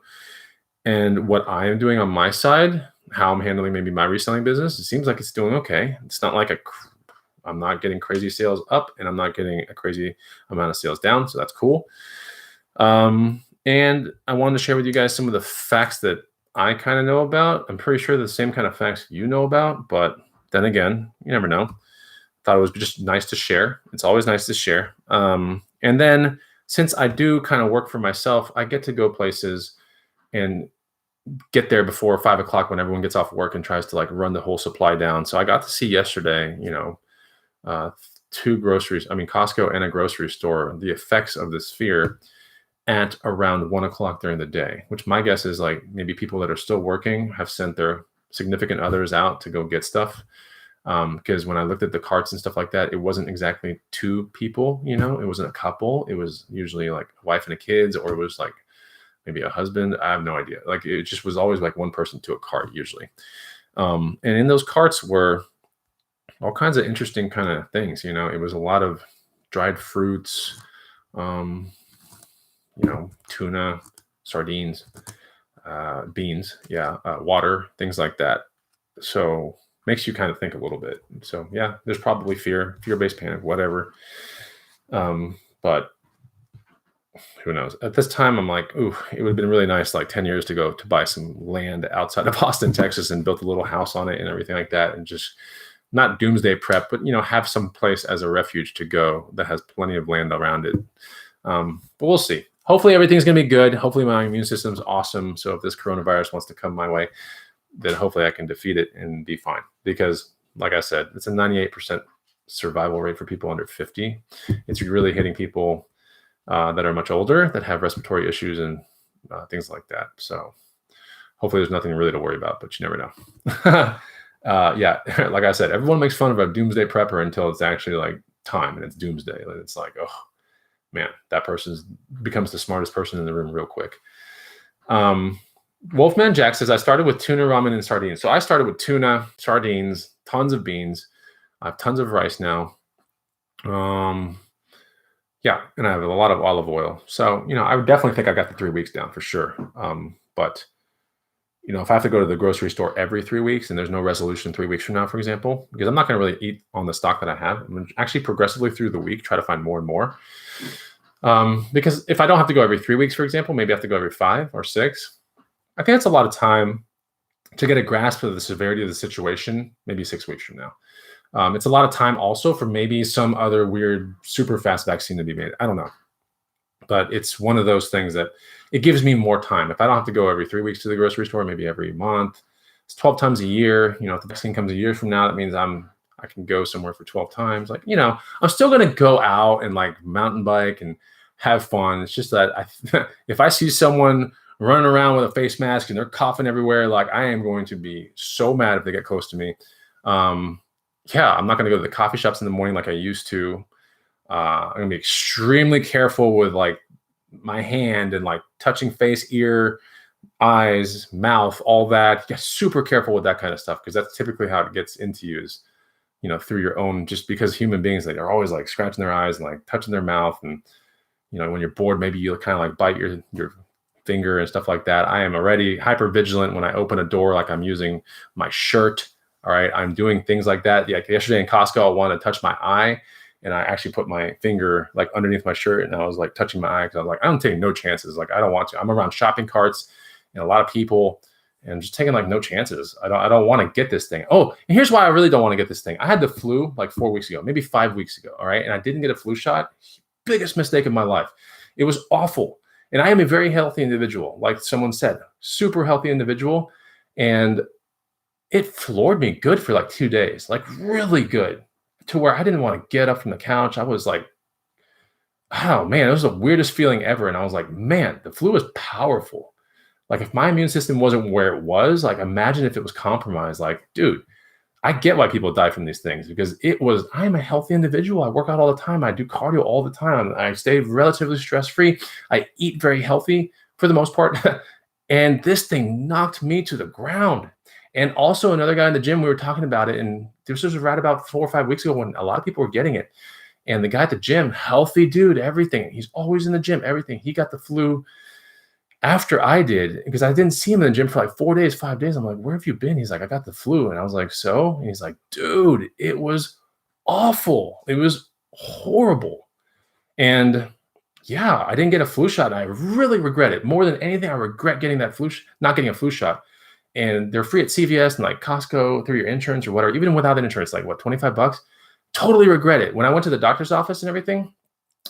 and what I am doing on my side, how I'm handling maybe my reselling business. It seems like it's doing okay. It's not like I'm not getting crazy sales up, and I'm not getting a crazy amount of sales down. So that's cool. And I wanted to share with you guys some of the facts that I kind of know about. I'm pretty sure the same kind of facts you know about, but then again, you never know. Thought it was just nice to share. It's always nice to share. And then since I do kind of work for myself, I get to go places and get there before 5 o'clock when everyone gets off work and tries to like run the whole supply down. So I got to see yesterday, uh, two groceries, I mean, Costco and a grocery store, the effects of this fear at around 1 o'clock during the day, which my guess is like maybe people that are still working have sent their significant others out to go get stuff. Because when I looked at the carts and stuff like that, it wasn't exactly two people, it wasn't a couple. It was usually like a wife and a kids, or it was like maybe a husband. I have no idea. Like it just was always like one person to a cart usually. And in those carts were all kinds of interesting kind of things. It was a lot of dried fruits, tuna, sardines, beans, water, things like that. So makes you kind of think a little bit. So yeah, there's probably fear-based panic, whatever. But who knows? At this time, I'm like, ooh, it would have been really nice like 10 years ago to buy some land outside of Austin, Texas, and built a little house on it and everything like that, and just not doomsday prep, but have some place as a refuge to go that has plenty of land around it. But we'll see. Hopefully everything's going to be good. Hopefully my immune system's awesome. So if this coronavirus wants to come my way, then hopefully I can defeat it and be fine. Because like I said, it's a 98% survival rate for people under 50. It's really hitting people that are much older, that have respiratory issues and things like that. So hopefully there's nothing really to worry about, but you never know. Like I said, everyone makes fun of a doomsday prepper until it's actually like time and it's doomsday. And it's like, oh man, that person becomes the smartest person in the room real quick. Wolfman Jack says, I started with tuna, ramen, and sardines. So I started with tuna, sardines, tons of beans. I have tons of rice now. And I have a lot of olive oil. So, I would definitely think I got the 3 weeks down for sure. But if I have to go to the grocery store every 3 weeks and there's no resolution 3 weeks from now, for example, because I'm not going to really eat on the stock that I have, I'm going to actually progressively through the week, try to find more and more. Because if I don't have to go every 3 weeks, for example, maybe I have to go every 5 or 6. I think that's a lot of time to get a grasp of the severity of the situation, maybe 6 weeks from now. It's a lot of time also for maybe some other weird super fast vaccine to be made. I don't know. But it's one of those things that it gives me more time. If I don't have to go every 3 weeks to the grocery store, maybe every month, it's 12 times a year. If the vaccine comes a year from now, that means I can go somewhere for 12 times. Like, I'm still going to go out and like mountain bike and have fun. It's just that if I see someone running around with a face mask and they're coughing everywhere, like I am going to be so mad if they get close to me. I'm not going to go to the coffee shops in the morning like I used to. I'm going to be extremely careful with like my hand and like touching face, ear, eyes, mouth, all that. Get super careful with that kind of stuff, because that's typically how it gets into you is, through your own, just because human beings, they are always like scratching their eyes and like touching their mouth. And, when you're bored, maybe you kind of like bite your finger and stuff like that. I am already hyper vigilant when I open a door, like I'm using my shirt. All right. I'm doing things like that. Yeah. Yesterday in Costco, I wanted to touch my eye, and I actually put my finger like underneath my shirt, and I was like touching my eye because I was like, I'm taking no chances. Like, I don't want to. I'm around shopping carts and a lot of people, and I'm just taking like no chances. I don't want to get this thing. Oh, and here's why I really don't want to get this thing. I had the flu like 4 weeks ago, maybe 5 weeks ago. All right. And I didn't get a flu shot. Biggest mistake of my life. It was awful. And I am a very healthy individual. Like someone said, super healthy individual. And it floored me good for like 2 days, like really good, to where I didn't want to get up from the couch. I was like, oh man, it was the weirdest feeling ever. And I was like, man, the flu is powerful. Like if my immune system wasn't where it was, like imagine if it was compromised. Like, dude, I get why people die from these things, because I'm a healthy individual. I work out all the time. I do cardio all the time. I stay relatively stress-free. I eat very healthy for the most part. And this thing knocked me to the ground. And also another guy in the gym, we were talking about it, and this was right about 4 or 5 weeks ago when a lot of people were getting it. And the guy at the gym, healthy dude, everything. He's always in the gym, everything. He got the flu after I did, because I didn't see him in the gym for like 4 days, 5 days. I'm like, where have you been? He's like, I got the flu. And I was like, so? And he's like, dude, it was awful. It was horrible. And yeah, I didn't get a flu shot. And I really regret it. More than anything, I regret getting that not getting a flu shot. And they're free at CVS and like Costco through your insurance or whatever. Even without an insurance, like what, $25? Totally regret it. When I went to the doctor's office and everything,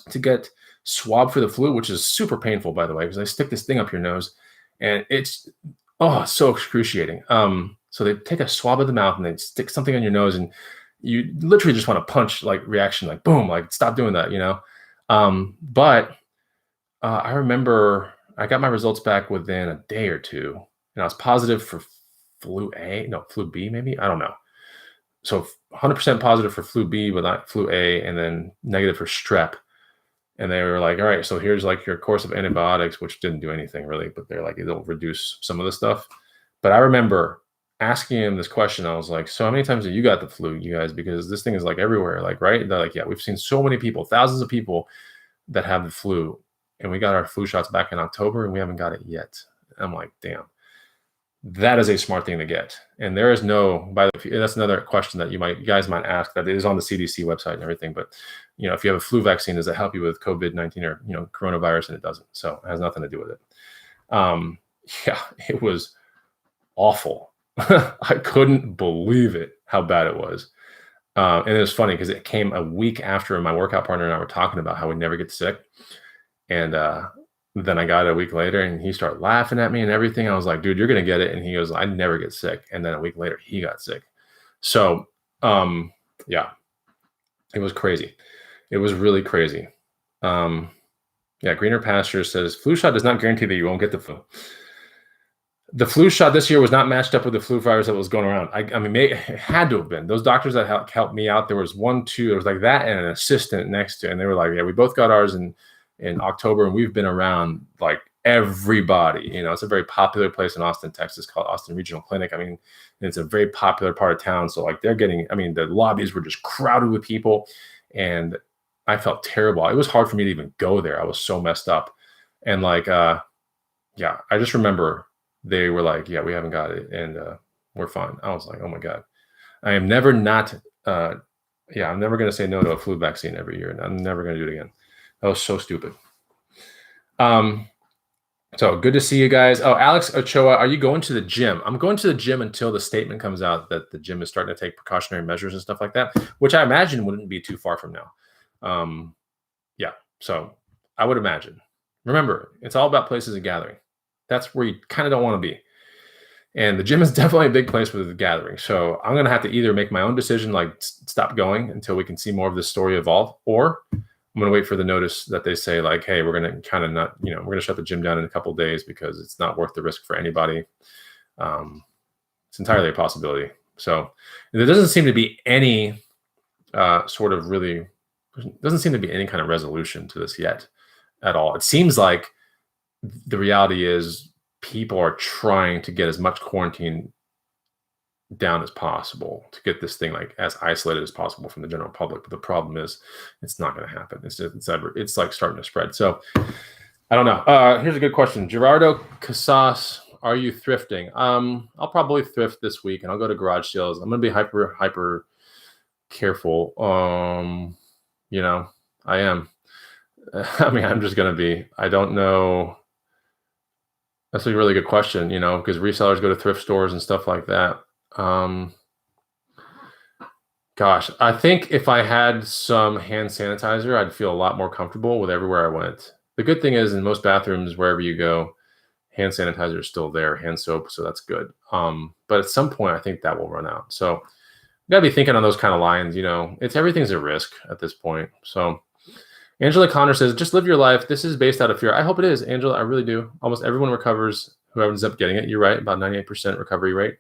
to get swabbed for the flu, which is super painful, by the way, because they stick this thing up your nose, and it's so excruciating. So they take a swab of the mouth and they stick something on your nose, and you literally just want to punch, like, reaction, like boom, like stop doing that, But I remember I got my results back within a day or two, and I was positive for flu B, maybe, I don't know. So 100% positive for flu B, but not flu A, and then negative for strep. And they were like, all right, so here's like your course of antibiotics, which didn't do anything really, but they're like, it'll reduce some of the stuff. But I remember asking him this question. I was like, so how many times have you got the flu, you guys? Because this thing is like everywhere, like, right? They're like, yeah, we've seen so many people, thousands of people that have the flu. And we got our flu shots back in October and we haven't got it yet. I'm like, damn, that is a smart thing to get. And there is no, that's another question that you guys might ask, that is on the CDC website and everything. But, if you have a flu vaccine, does it help you with COVID-19 or, coronavirus? And it doesn't. So it has nothing to do with it. Yeah, it was awful. I couldn't believe it, how bad it was. And it was funny because it came a week after my workout partner and I were talking about how we never get sick. And then I got it a week later and he started laughing at me and everything. I was like, dude, you're going to get it. And he goes, I never get sick. And then a week later, he got sick. So, yeah, it was crazy. It was really crazy. Yeah, Greener Pasture says, flu shot does not guarantee that you won't get the flu. The flu shot this year was not matched up with the flu virus that was going around. I mean, it had to have been. Those doctors that helped me out, there was there was like that and an assistant next to it. And they were like, yeah, we both got ours in October, and we've been around like everybody. It's a very popular place in Austin, Texas, called Austin Regional Clinic. I mean, it's a very popular part of town. So like the lobbies were just crowded with people, and I felt terrible. It was hard for me to even go there. I was so messed up. And like, yeah, I just remember they were like, yeah, we haven't got it, and we're fine. I was like, oh my God, I am never not, I'm never going to say no to a flu vaccine every year, and I'm never going to do it again. That was so stupid. So good to see you guys. Oh, Alex Ochoa, are you going to the gym? I'm going to the gym until the statement comes out that the gym is starting to take precautionary measures and stuff like that, which I imagine wouldn't be too far from now. Yeah, so I would imagine. Remember, it's all about places of gathering. That's where you kind of don't want to be. And the gym is definitely a big place for the gathering. So I'm going to have to either make my own decision, like stop going until we can see more of this story evolve, or I'm going to wait for the notice that they say like, hey, we're going to kind of not, we're going to shut the gym down in a couple of days because it's not worth the risk for anybody. It's entirely a possibility. So there doesn't seem to be any doesn't seem to be any kind of resolution to this yet at all. It seems like the reality is people are trying to get as much quarantine down as possible to get this thing like as isolated as possible from the general public. But the problem is it's not going to happen. It's like starting to spread. So I don't know. Here's a good question. Gerardo Casas, are you thrifting? I'll probably thrift this week and I'll go to garage sales. I'm going to be hyper careful. I am. I mean, I'm just going to be, I don't know. That's a really good question, because resellers go to thrift stores and stuff like that. Gosh, I think if I had some hand sanitizer, I'd feel a lot more comfortable with everywhere I went. The good thing is in most bathrooms, wherever you go, hand sanitizer is still there, hand soap, so that's good. But at some point, I think that will run out. So you got to be thinking on those kind of lines, everything's a risk at this point. So Angela Connor says, just live your life. This is based out of fear. I hope it is, Angela. I really do. Almost everyone recovers who ends up getting it. You're right, about 98% recovery rate.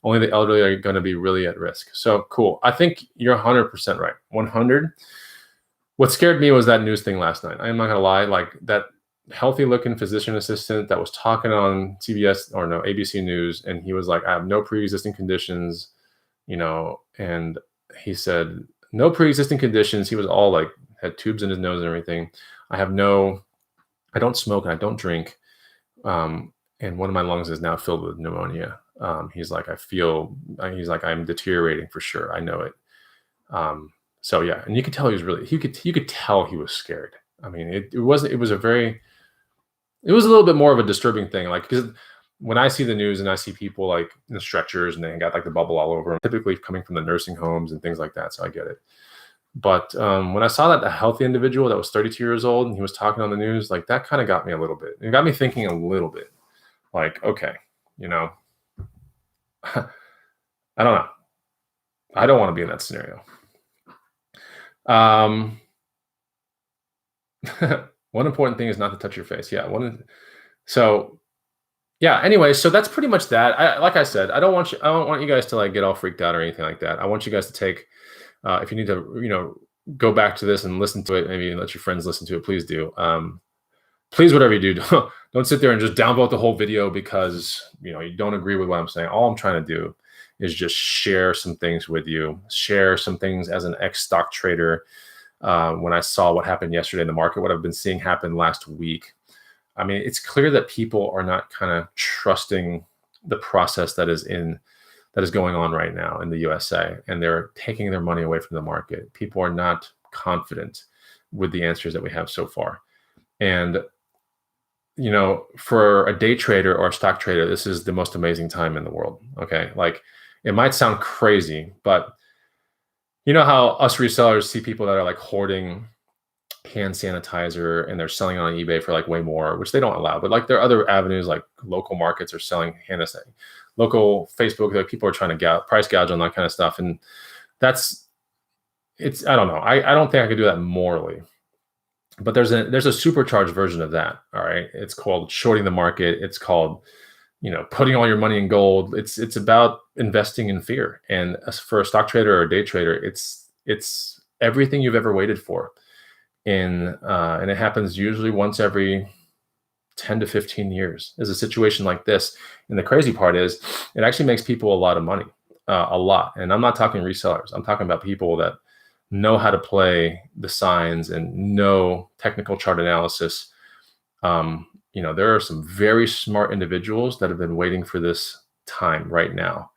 Only the elderly are going to be really at risk. So cool. I think you're 100% right. 100. What scared me was that news thing last night. I'm not going to lie. Like that healthy looking physician assistant that was talking on ABC News. And he was like, I have no pre-existing conditions, and he said, no pre-existing conditions. He was all like, had tubes in his nose and everything. I don't smoke and I don't drink. And one of my lungs is now filled with pneumonia. He's like, I'm deteriorating for sure. I know it. So yeah. And you could tell you could tell he was scared. I mean, it was a little bit more of a disturbing thing. Like, because when I see the news and I see people like in stretchers and they got like the bubble all over them, typically coming from the nursing homes and things like that. So I get it. But when I saw that a healthy individual that was 32 years old and he was talking on the news, like that kind of got me a little bit. It got me thinking a little bit. Like, okay, I don't know. I don't want to be in that scenario. One important thing is not to touch your face. Yeah. Anyway, so that's pretty much that. Like I said, I don't want you guys to like get all freaked out or anything like that. I want you guys to take, if you need to, go back to this and listen to it, maybe let your friends listen to it, please do. Please, whatever you do, don't sit there and just downvote the whole video because, you don't agree with what I'm saying. All I'm trying to do is just share some things with you, share some things as an ex-stock trader. When I saw what happened yesterday in the market, what I've been seeing happen last week. I mean, it's clear that people are not kind of trusting the process that is going on right now in the USA, and they're taking their money away from the market. People are not confident with the answers that we have so far. And, for a day trader or a stock trader, this is the most amazing time in the world. Okay. Like it might sound crazy, but you know how us resellers see people that are like hoarding hand sanitizer and they're selling it on eBay for like way more, which they don't allow. But like there are other avenues, like local markets are selling hand sanitizer. Local Facebook, like people are trying to price gouge on that kind of stuff. And I don't know. I don't think I could do that morally. But there's a supercharged version of that. All right. It's called shorting the market. It's called, putting all your money in gold. It's about investing in fear. And for a stock trader or a day trader, it's everything you've ever waited for. And it happens usually once every 10 to 15 years is a situation like this. And the crazy part is it actually makes people a lot of money, a lot. And I'm not talking resellers. I'm talking about people that know how to play the signs and know technical chart analysis. There are some very smart individuals that have been waiting for this time right now.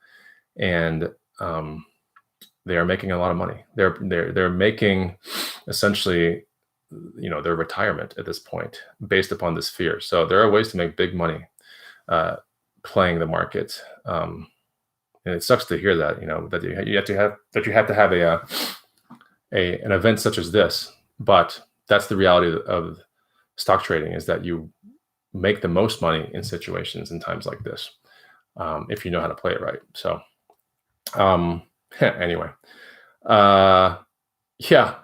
And they are making a lot of money. They're making essentially, their retirement at this point based upon this fear. So there are ways to make big money playing the market. And it sucks to hear that, that you have to have an event such as this, but that's the reality of stock trading, is that you make the most money in situations in times like this, if you know how to play it right. So, anyway,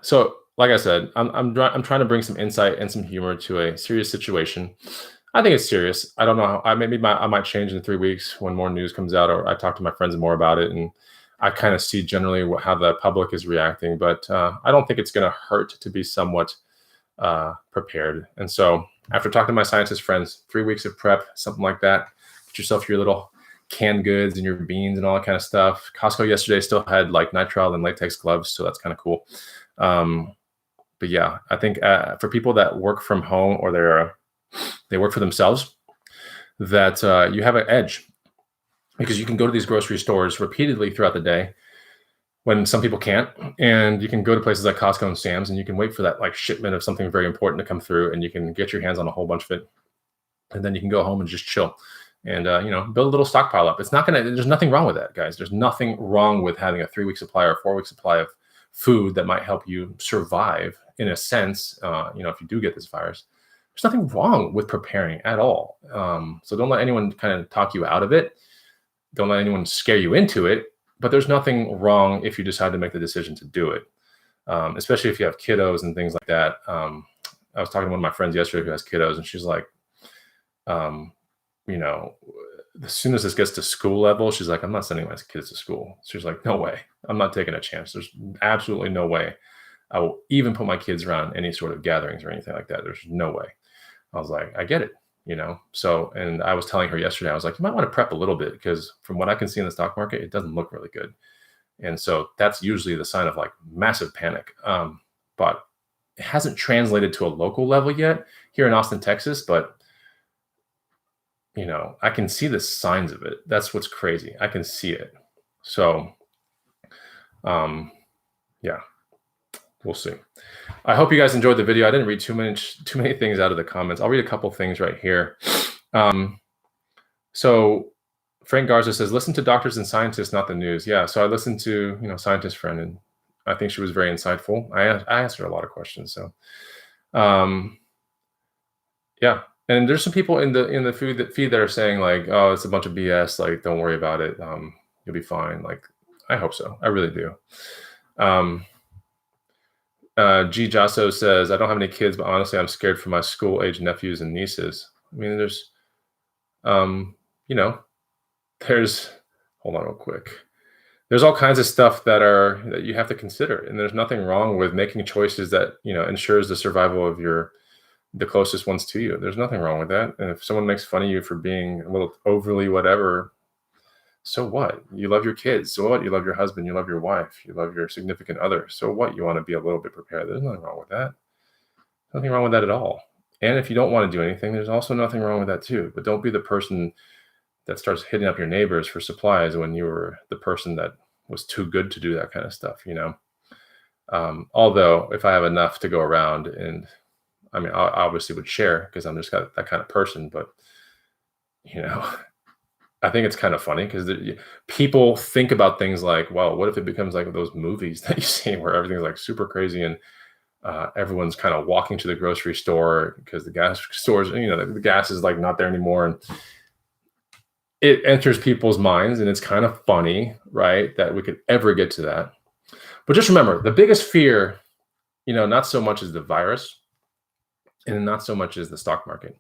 So like I said, I'm trying to bring some insight and some humor to a serious situation. I think it's serious. I don't know. I might change in 3 weeks when more news comes out, or I talk to my friends more about it, and I kind of see generally how the public is reacting. But I don't think it's going to hurt to be somewhat prepared. And so after talking to my scientist friends, 3 weeks of prep, something like that, get yourself your little canned goods and your beans and all that kind of stuff. Costco yesterday still had like nitrile and latex gloves, so that's kind of cool. But yeah, I think for people that work from home or they work for themselves, that you have an edge, because you can go to these grocery stores repeatedly throughout the day when some people can't, and you can go to places like Costco and Sam's, and you can wait for that like shipment of something very important to come through, and you can get your hands on a whole bunch of it, and then you can go home and just chill and build a little stockpile up. There's nothing wrong with that, guys. There's nothing wrong with having a 3-week supply or 4-week supply of food that might help you survive in a sense. If you do get this virus, there's nothing wrong with preparing at all. So don't let anyone kind of talk you out of it. Don't let anyone scare you into it. But there's nothing wrong if you decide to make the decision to do it, especially if you have kiddos and things like that. I was talking to one of my friends yesterday who has kiddos, and she's like, as soon as this gets to school level, she's like, I'm not sending my kids to school. She's like, no way. I'm not taking a chance. There's absolutely no way I will even put my kids around any sort of gatherings or anything like that. There's no way. I was like, I get it, So, and I was telling her yesterday, I was like, you might want to prep a little bit, because from what I can see in the stock market, it doesn't look really good. And so that's usually the sign of like massive panic. But it hasn't translated to a local level yet here in Austin, Texas, but I can see the signs of it. That's what's crazy. I can see it. So, yeah, we'll see. I hope you guys enjoyed the video. I didn't read too many things out of the comments. I'll read a couple things right here. So Frank Garza says, listen to doctors and scientists, not the news. Yeah. So I listened to, scientist friend, and I think she was very insightful. I asked her a lot of questions. So, um, yeah. And there's some people in the feed that are saying like, oh, it's a bunch of BS. Like, don't worry about it. You'll be fine. Like, I hope so. I really do. G Jasso says, I don't have any kids, but honestly, I'm scared for my school age nephews and nieces. I mean, there's, you know, there's, hold on real quick. There's all kinds of stuff that you have to consider, and there's nothing wrong with making choices that, ensures the survival of the closest ones to you. There's nothing wrong with that. And if someone makes fun of you for being a little overly whatever, so what? You love your kids. So what? You love your husband. You love your wife. You love your significant other. So what? You want to be a little bit prepared. There's nothing wrong with that. Nothing wrong with that at all. And if you don't want to do anything, there's also nothing wrong with that too. But don't be the person that starts hitting up your neighbors for supplies when you were the person that was too good to do that kind of stuff, Although if I have enough to go around, and I mean, I obviously would share because I'm just that kind of person, but I think it's kind of funny because people think about things like, well, what if it becomes like those movies that you see where everything's like super crazy and everyone's kind of walking to the grocery store because the gas stores, the gas is like not there anymore. And it enters people's minds, and it's kind of funny, right, that we could ever get to that. But just remember, the biggest fear, not so much is the virus and not so much is the stock market.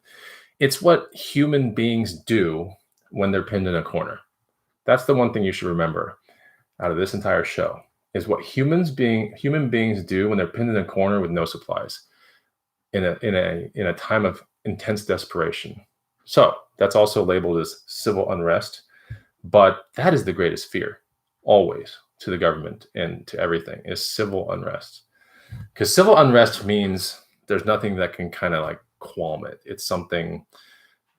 It's what human beings do when they're pinned in a corner. That's the one thing you should remember out of this entire show, is what human beings do when they're pinned in a corner with no supplies in a time of intense desperation. So that's also labeled as civil unrest, but that is the greatest fear always to the government and to everything, is civil unrest. Because civil unrest means there's nothing that can kind of like qualm it. It's something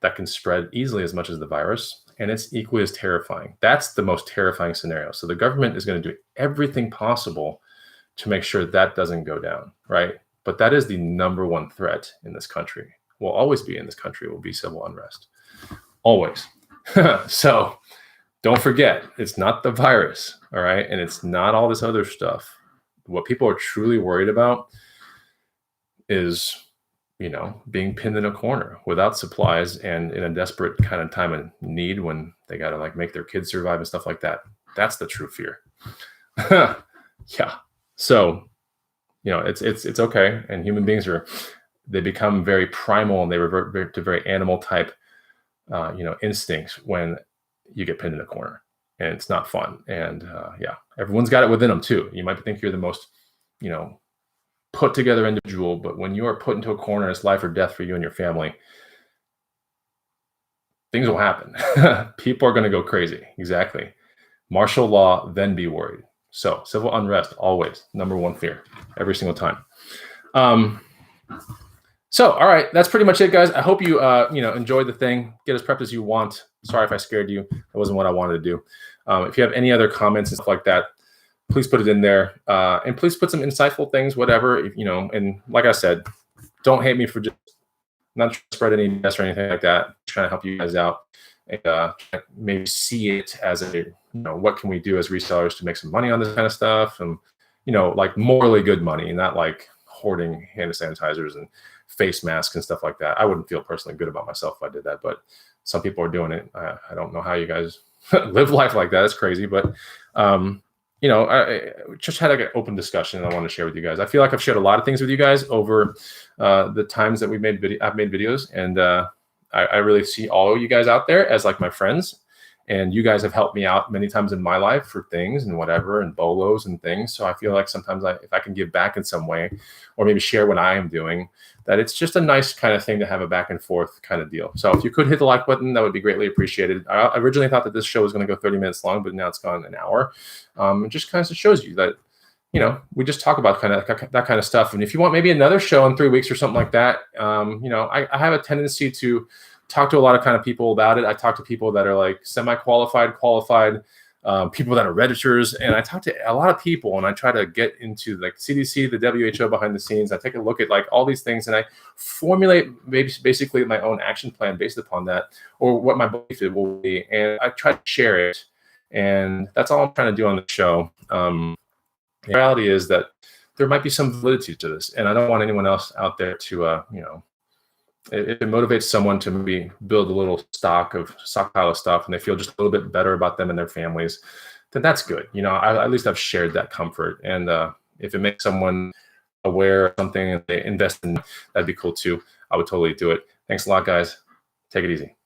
that can spread easily as much as the virus, and it's equally as terrifying. That's the most terrifying scenario. So the government is going to do everything possible to make sure that doesn't go down, right? But that is the number one threat in this country. Will always be in this country, will be civil unrest. Always. So don't forget, it's not the virus, all right? And it's not all this other stuff. What people are truly worried about is, being pinned in a corner without supplies and in a desperate kind of time of need when they got to like make their kids survive and stuff like that. That's the true fear. Yeah. So, it's okay. And human beings they become very primal and they revert to very animal type, instincts when you get pinned in a corner, and it's not fun. And everyone's got it within them too. You might think you're the most, put together individual, but when you are put into a corner, it's life or death for you and your family. Things will happen. People are going to go crazy. Exactly. Martial law, then be worried. So civil unrest, always number one fear, every single time. So, all right, that's pretty much it, guys. I hope you, enjoyed the thing. Get as prepped as you want. Sorry if I scared you. That wasn't what I wanted to do. If you have any other comments and stuff like that, please put it in there. And please put some insightful things, whatever, and like I said, don't hate me for just not trying to spread any mess or anything like that. Just trying to help you guys out and maybe see it as a, what can we do as resellers to make some money on this kind of stuff? And, like morally good money, not like hoarding hand sanitizers and face masks and stuff like that. I wouldn't feel personally good about myself if I did that, but some people are doing it. I don't know how you guys live life like that. It's crazy, but I just had like an open discussion and I want to share with you guys. I feel like I've shared a lot of things with you guys over the times that I've made videos, and I really see all of you guys out there as like my friends, and you guys have helped me out many times in my life for things and whatever, and bolos and things. So I feel like sometimes if I can give back in some way, or maybe share what I am doing, that it's just a nice kind of thing to have a back and forth kind of deal. So if you could hit the like button, that would be greatly appreciated. I originally thought that this show was going to go 30 minutes long, but now it's gone an hour. It just kind of shows you that, we just talk about kind of that kind of stuff. And if you want maybe another show in 3 weeks or something like that, I have a tendency to talk to a lot of kind of people about it. I talk to people that are like semi-qualified, qualified, people that are registrars, and I talk to a lot of people, and I try to get into like CDC, the WHO behind the scenes. I take a look at like all these things, and I formulate basically my own action plan based upon that, or what my belief will be, and I try to share it. And that's all I'm trying to do on the show. The reality is that there might be some validity to this, and I don't want anyone else out there to, if it motivates someone to maybe build a little stockpile of stuff, and they feel just a little bit better about them and their families, then that's good. At least I've shared that comfort, and if it makes someone aware of something and they invest in, that'd be cool too. I would totally do it. Thanks a lot, guys. Take it easy.